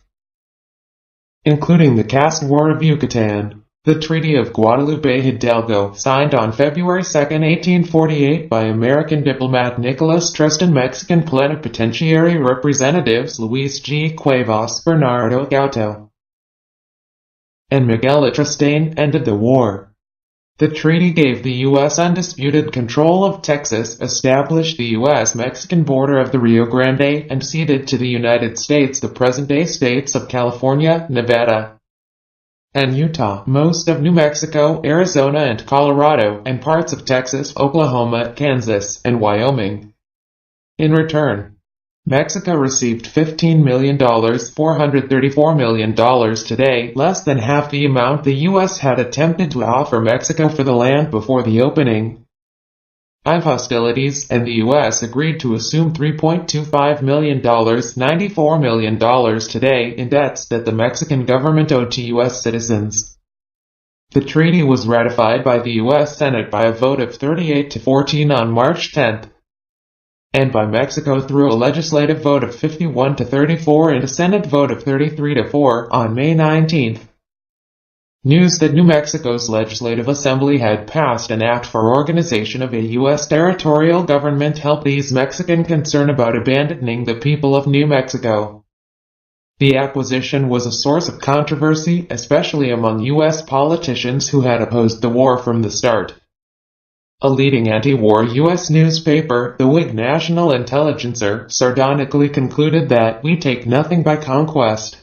including the caste war of Yucatan. The Treaty of Guadalupe Hidalgo, signed on February 2, 1848 by American diplomat Nicholas Trust and Mexican plenipotentiary representatives Luis G. Cuevas, Bernardo Gauto, and Miguel Atrastain, ended the war. The treaty gave the U.S. undisputed control of Texas, established the U.S.-Mexican border of the Rio Grande, and ceded to the United States the present-day states of California, Nevada, and Utah, most of New Mexico, Arizona and Colorado, and parts of Texas, Oklahoma, Kansas, and Wyoming. In return, Mexico received $15 million, $434 million today, less than half the amount the U.S. had attempted to offer Mexico for the land before the opening of hostilities, and the U.S. agreed to assume $3.25 million, $94 million today, in debts that the Mexican government owed to U.S. citizens. The treaty was ratified by the U.S. Senate by a vote of 38 to 14 on March 10, and by Mexico through a legislative vote of 51 to 34 and a Senate vote of 33 to 4 on May 19. News that New Mexico's Legislative Assembly had passed an act for organization of a U.S. territorial government helped ease Mexican concern about abandoning the people of New Mexico. The acquisition was a source of controversy, especially among U.S. politicians who had opposed the war from the start. A leading anti-war U.S. newspaper, the Whig National Intelligencer, sardonically concluded that, "We take nothing by conquest.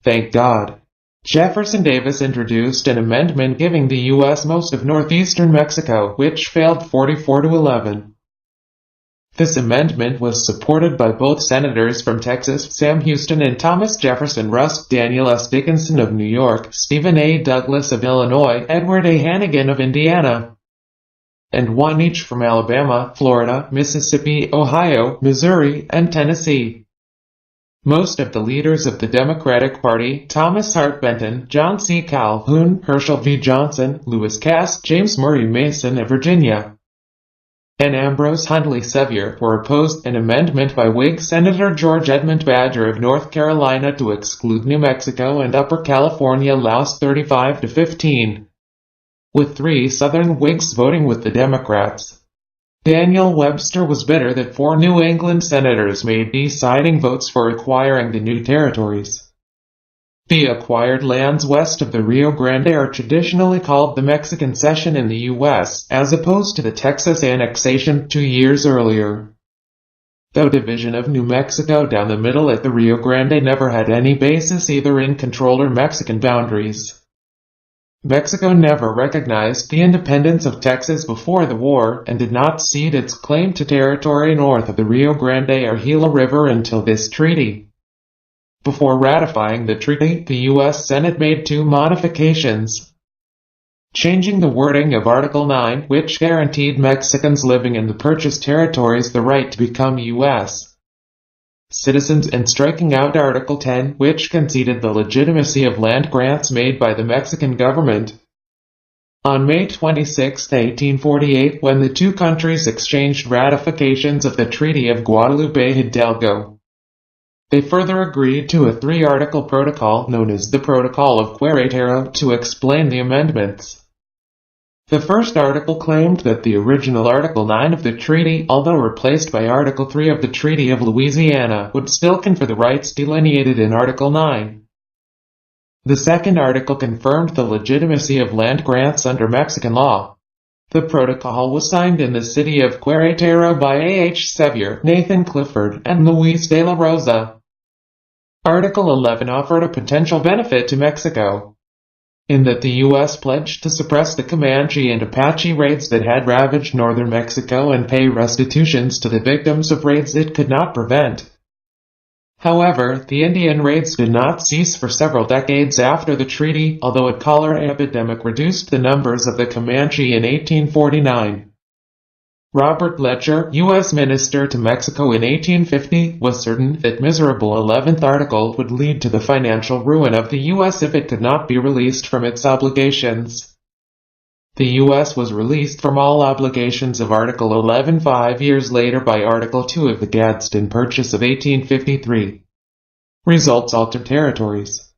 Thank God." Jefferson Davis introduced an amendment giving the U.S. most of northeastern Mexico, which failed 44 to 11. This amendment was supported by both senators from Texas, Sam Houston and Thomas Jefferson Rusk, Daniel S. Dickinson of New York, Stephen A. Douglas of Illinois, Edward A. Hannigan of Indiana, and one each from Alabama, Florida, Mississippi, Ohio, Missouri, and Tennessee. Most of the leaders of the Democratic Party, Thomas Hart Benton, John C. Calhoun, Herschel V. Johnson, Lewis Cass, James Murray Mason of Virginia, and Ambrose Hundley Sevier, were opposed an amendment by Whig Senator George Edmund Badger of North Carolina to exclude New Mexico and Upper California lost 35 to 15. With 3 Southern Whigs voting with the Democrats. Daniel Webster was bitter that 4 New England senators made deciding votes for acquiring the new territories. The acquired lands west of the Rio Grande are traditionally called the Mexican Cession in the U.S., as opposed to the Texas annexation 2 years earlier. Though division of New Mexico down the middle at the Rio Grande never had any basis either in control or Mexican boundaries. Mexico never recognized the independence of Texas before the war, and did not cede its claim to territory north of the Rio Grande or Gila River until this treaty. Before ratifying the treaty, the U.S. Senate made 2 modifications, changing the wording of Article 9, which guaranteed Mexicans living in the purchased territories the right to become U.S. citizens, and striking out Article 10, which conceded the legitimacy of land grants made by the Mexican government. On May 26, 1848, when the 2 countries exchanged ratifications of the Treaty of Guadalupe Hidalgo, they further agreed to a 3-article protocol known as the Protocol of Querétaro to explain the amendments. The first article claimed that the original Article 9 of the treaty, although replaced by Article 3 of the Treaty of Louisiana, would still confer the rights delineated in Article 9. The second article confirmed the legitimacy of land grants under Mexican law. The protocol was signed in the city of Querétaro by A.H. Sevier, Nathan Clifford, and Luis de la Rosa. Article 11 offered a potential benefit to Mexico, in that the U.S. pledged to suppress the Comanche and Apache raids that had ravaged northern Mexico and pay restitutions to the victims of raids it could not prevent. However, the Indian raids did not cease for several decades after the treaty, although a cholera epidemic reduced the numbers of the Comanche in 1849. Robert Letcher, U.S. Minister to Mexico in 1850, was certain that miserable 11th article would lead to the financial ruin of the U.S. if it could not be released from its obligations. The U.S. was released from all obligations of Article 11 5 years later by Article 2 of the Gadsden Purchase of 1853. Results: altered territories.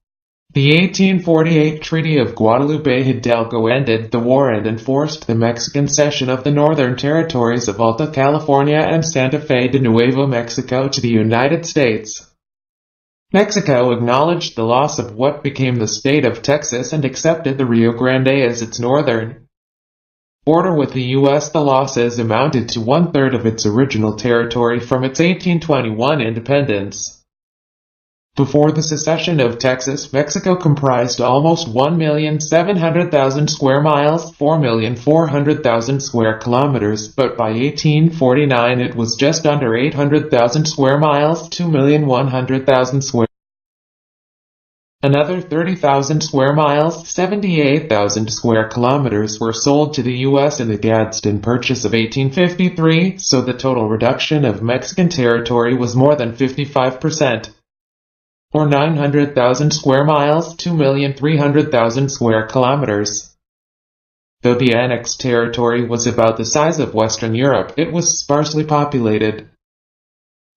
The 1848 Treaty of Guadalupe Hidalgo ended the war and enforced the Mexican cession of the northern territories of Alta California and Santa Fe de Nuevo Mexico to the United States. Mexico acknowledged the loss of what became the state of Texas and accepted the Rio Grande as its northern border with the U.S. The losses amounted to one-third of its original territory from its 1821 independence. Before the secession of Texas, Mexico comprised almost 1,700,000 square miles, 4,400,000 square kilometers, but by 1849 it was just under 800,000 square miles, 2,100,000 square. Another 30,000 square miles, 78,000 square kilometers were sold to the U.S. in the Gadsden Purchase of 1853, so the total reduction of Mexican territory was more than 55%. Or 900,000 square miles, 2,300,000 square kilometers. Though the annexed territory was about the size of Western Europe, it was sparsely populated.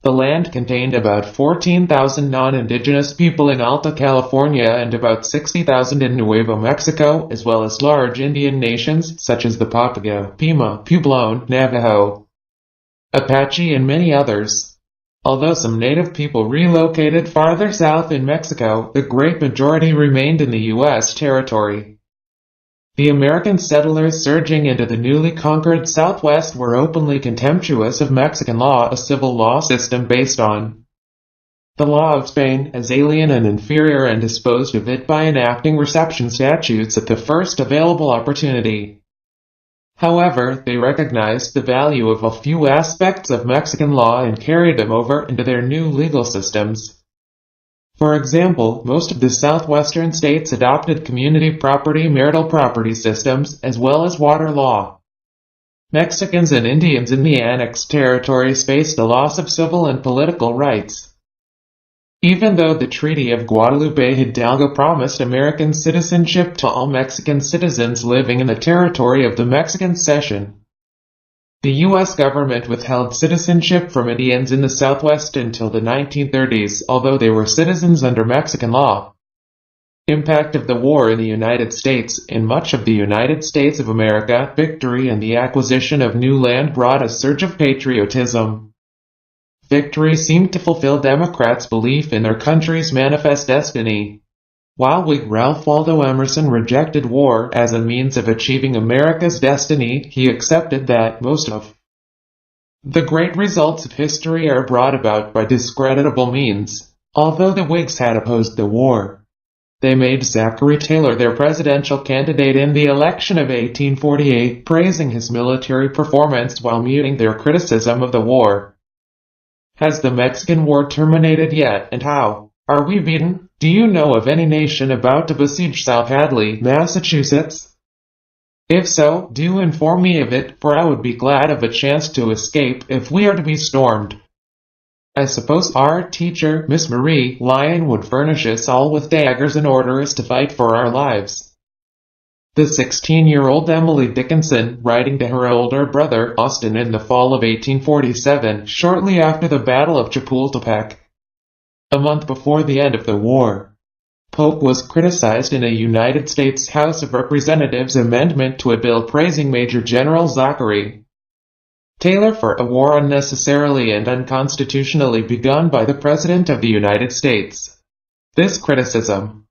The land contained about 14,000 non-indigenous people in Alta California and about 60,000 in Nuevo Mexico, as well as large Indian nations such as the Papago, Pima, Puebloan, Navajo, Apache and many others. Although some native people relocated farther south in Mexico, the great majority remained in the U.S. territory. The American settlers surging into the newly conquered Southwest were openly contemptuous of Mexican law, a civil law system based on the law of Spain, as alien and inferior, and disposed of it by enacting reception statutes at the first available opportunity. However, they recognized the value of a few aspects of Mexican law and carried them over into their new legal systems. For example, most of the southwestern states adopted community property, marital property systems, as well as water law. Mexicans and Indians in the annexed territories faced a loss of civil and political rights. Even though the Treaty of Guadalupe Hidalgo promised American citizenship to all Mexican citizens living in the territory of the Mexican Cession, the U.S. government withheld citizenship from Indians in the Southwest until the 1930s, although they were citizens under Mexican law. Impact of the war in the United States. In much of the United States of America, victory and the acquisition of new land brought a surge of patriotism. Victory seemed to fulfill Democrats' belief in their country's manifest destiny. While Whig Ralph Waldo Emerson rejected war as a means of achieving America's destiny, he accepted that most of the great results of history are brought about by discreditable means. Although the Whigs had opposed the war, they made Zachary Taylor their presidential candidate in the election of 1848, praising his military performance while muting their criticism of the war. Has the Mexican War terminated yet, and how? Are we beaten? Do you know of any nation about to besiege South Hadley, Massachusetts? If so, do inform me of it, for I would be glad of a chance to escape if we are to be stormed. I suppose our teacher, Miss Marie Lyon, would furnish us all with daggers and order us to fight for our lives. The 16-year-old Emily Dickinson, writing to her older brother, Austin, in the fall of 1847, shortly after the Battle of Chapultepec, a month before the end of the war, Polk was criticized in a United States House of Representatives amendment to a bill praising Major General Zachary Taylor for a war unnecessarily and unconstitutionally begun by the President of the United States. This criticism,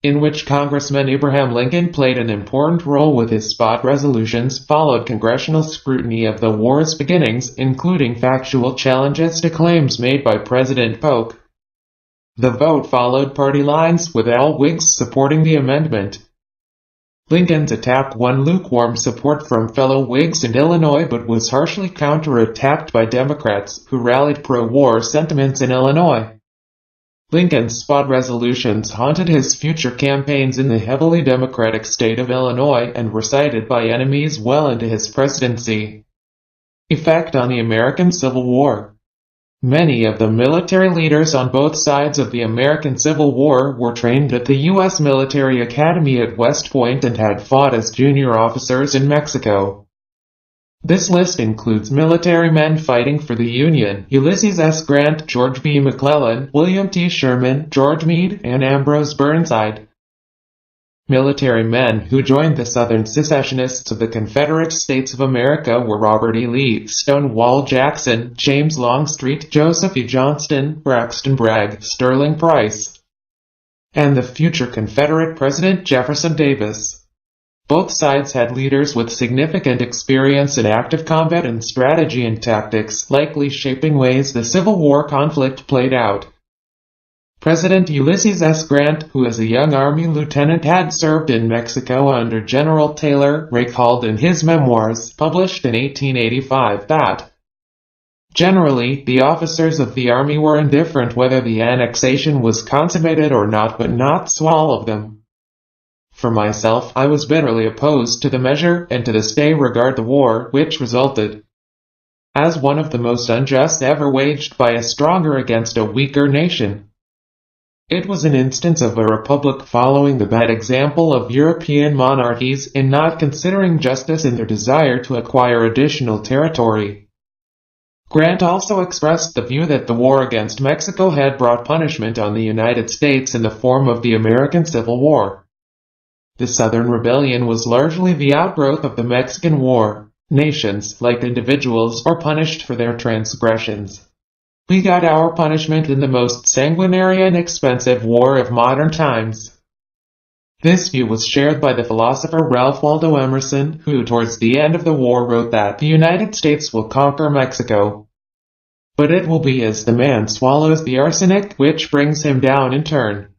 in which Congressman Abraham Lincoln played an important role with his spot resolutions, followed congressional scrutiny of the war's beginnings, including factual challenges to claims made by President Polk. The vote followed party lines, with all Whigs supporting the amendment. Lincoln's attack won lukewarm support from fellow Whigs in Illinois but was harshly counterattacked by Democrats, who rallied pro-war sentiments in Illinois. Lincoln's spot resolutions haunted his future campaigns in the heavily Democratic state of Illinois and were cited by enemies well into his presidency. Effect on the American Civil War. Many of the military leaders on both sides of the American Civil War were trained at the U.S. Military Academy at West Point and had fought as junior officers in Mexico. This list includes military men fighting for the Union: Ulysses S. Grant, George B. McClellan, William T. Sherman, George Meade, and Ambrose Burnside. Military men who joined the Southern secessionists of the Confederate States of America were Robert E. Lee, Stonewall Jackson, James Longstreet, Joseph E. Johnston, Braxton Bragg, Sterling Price, and the future Confederate President Jefferson Davis. Both sides had leaders with significant experience in active combat and strategy and tactics, likely shaping ways the Civil War conflict played out. President Ulysses S. Grant, who as a young Army lieutenant had served in Mexico under General Taylor, recalled in his memoirs, published in 1885, that generally, the officers of the Army were indifferent whether the annexation was consummated or not, but not so all of them. For myself, I was bitterly opposed to the measure, and to this day regard the war which resulted as one of the most unjust ever waged by a stronger against a weaker nation. It was an instance of a republic following the bad example of European monarchies in not considering justice in their desire to acquire additional territory. Grant also expressed the view that the war against Mexico had brought punishment on the United States in the form of the American Civil War. The Southern Rebellion was largely the outgrowth of the Mexican War. Nations, like individuals, are punished for their transgressions. We got our punishment in the most sanguinary and expensive war of modern times. This view was shared by the philosopher Ralph Waldo Emerson, who towards the end of the war wrote that the United States will conquer Mexico, but it will be as the man swallows the arsenic which brings him down in turn.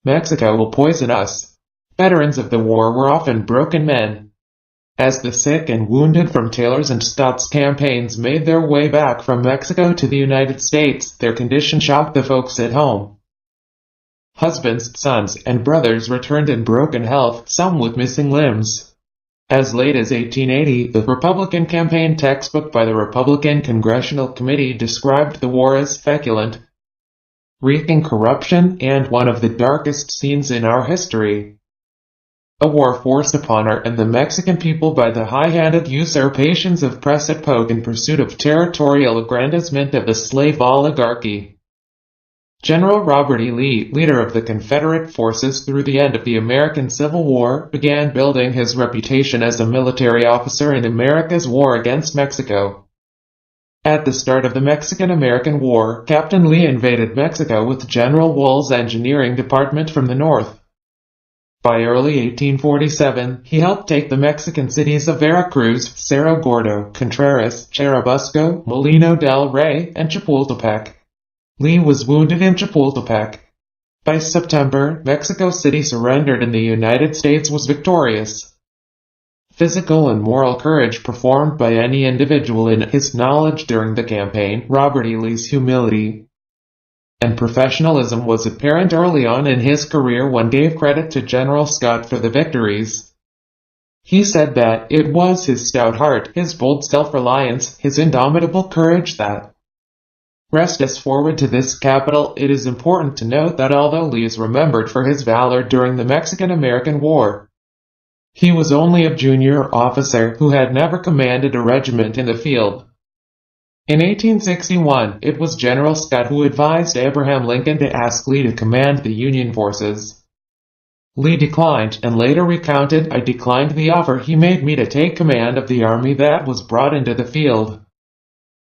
Mexico will poison us. Veterans of the war were often broken men. As the sick and wounded from Taylor's and Scott's campaigns made their way back from Mexico to the United States, their condition shocked the folks at home. Husbands, sons, and brothers returned in broken health, some with missing limbs. As late as 1880, the Republican campaign textbook by the Republican Congressional Committee described the war as feculent, wreaking corruption, and one of the darkest scenes in our history. A war forced upon our and the Mexican people by the high-handed usurpations of Press Pogue in pursuit of territorial aggrandizement of the slave oligarchy. General Robert E. Lee, leader of the Confederate forces through the end of the American Civil War, began building his reputation as a military officer in America's war against Mexico. At the start of the Mexican-American War, Captain Lee invaded Mexico with General Wool's engineering department from the north. By early 1847, he helped take the Mexican cities of Veracruz, Cerro Gordo, Contreras, Churubusco, Molino del Rey, and Chapultepec. Lee was wounded in Chapultepec. By September, Mexico City surrendered and the United States was victorious. Physical and moral courage performed by any individual in his knowledge during the campaign, Robert E. Lee's humility and professionalism was apparent early on in his career. One gave credit to General Scott for the victories. He said that it was his stout heart, his bold self-reliance, his indomitable courage that pressed us forward to this capital. It is important to note that although Lee is remembered for his valor during the Mexican-American War, he was only a junior officer who had never commanded a regiment in the field. In 1861, it was General Scott who advised Abraham Lincoln to ask Lee to command the Union forces. Lee declined, and later recounted, "I declined the offer he made me to take command of the army that was brought into the field,"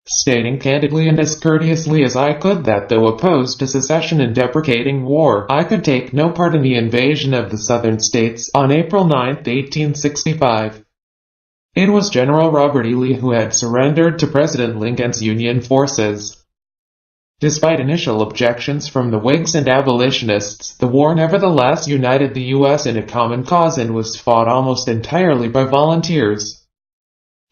stating candidly and as courteously as I could that though opposed to secession and deprecating war, I could take no part in the invasion of the Southern states. On April 9, 1865. It was General Robert E. Lee who had surrendered to President Lincoln's Union forces. Despite initial objections from the Whigs and abolitionists, the war nevertheless united the U.S. in a common cause and was fought almost entirely by volunteers.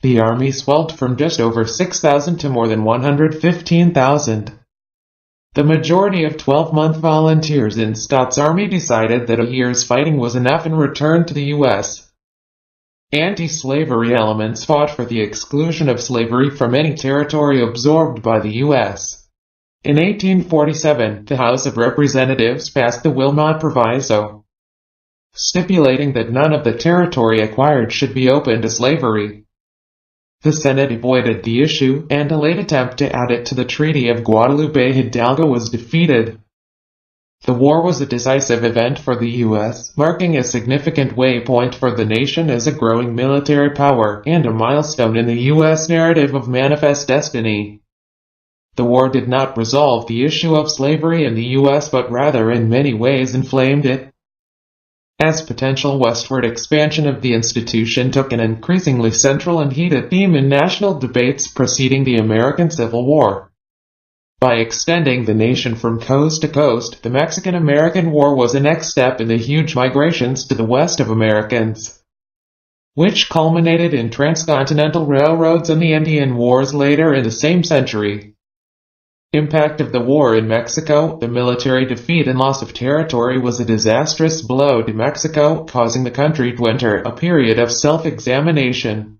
The army swelled from just over 6,000 to more than 115,000. The majority of 12-month volunteers in Scott's army decided that a year's fighting was enough and returned to the U.S. Anti-slavery elements fought for the exclusion of slavery from any territory absorbed by the U.S. In 1847, the House of Representatives passed the Wilmot Proviso, stipulating that none of the territory acquired should be open to slavery. The Senate avoided the issue, and a late attempt to add it to the Treaty of Guadalupe Hidalgo was defeated. The war was a decisive event for the U.S., marking a significant waypoint for the nation as a growing military power, and a milestone in the U.S. narrative of manifest destiny. The war did not resolve the issue of slavery in the U.S. but rather in many ways inflamed it. as potential westward expansion of the institution took an increasingly central and heated theme in national debates preceding the American Civil War. By extending the nation from coast to coast, the Mexican-American War was a next step in the huge migrations to the west of Americans, which culminated in transcontinental railroads and the Indian Wars later in the same century. Impact of the war in Mexico. The military defeat and loss of territory was a disastrous blow to Mexico, causing the country to enter a period of self-examination,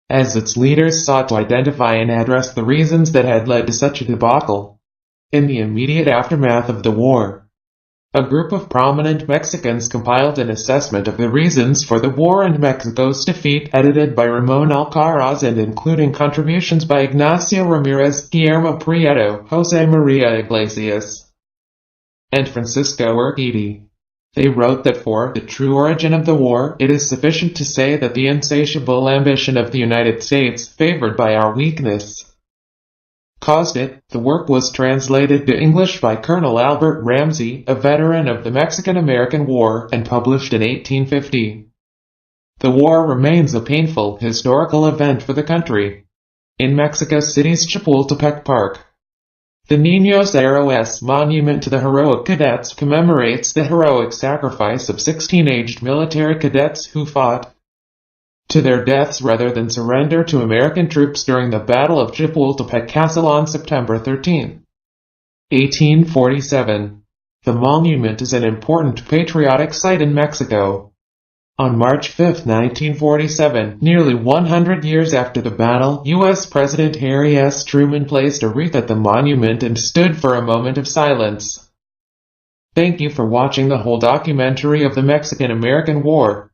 as its leaders sought to identify and address the reasons that had led to such a debacle. In the immediate aftermath of the war, a group of prominent Mexicans compiled an assessment of the reasons for the war and Mexico's defeat, edited by Ramon Alcaraz and including contributions by Ignacio Ramirez, Guillermo Prieto, Jose Maria Iglesias, and Francisco Urquidy. They wrote that for the true origin of the war, it is sufficient to say that the insatiable ambition of the United States, favored by our weakness, caused it. The work was translated to English by Colonel Albert Ramsey, a veteran of the Mexican-American War, and published in 1850. The war remains a painful historical event for the country. In Mexico City's Chapultepec Park, the Niños Héroes monument to the heroic cadets commemorates the heroic sacrifice of 16 aged military cadets who fought to their deaths rather than surrender to American troops during the Battle of Chapultepec Castle on September 13, 1847. The monument is an important patriotic site in Mexico. On March 5, 1947, nearly 100 years after the battle, U.S. President Harry S. Truman placed a wreath at the monument and stood for a moment of silence. Thank you for watching the whole documentary of the Mexican-American War.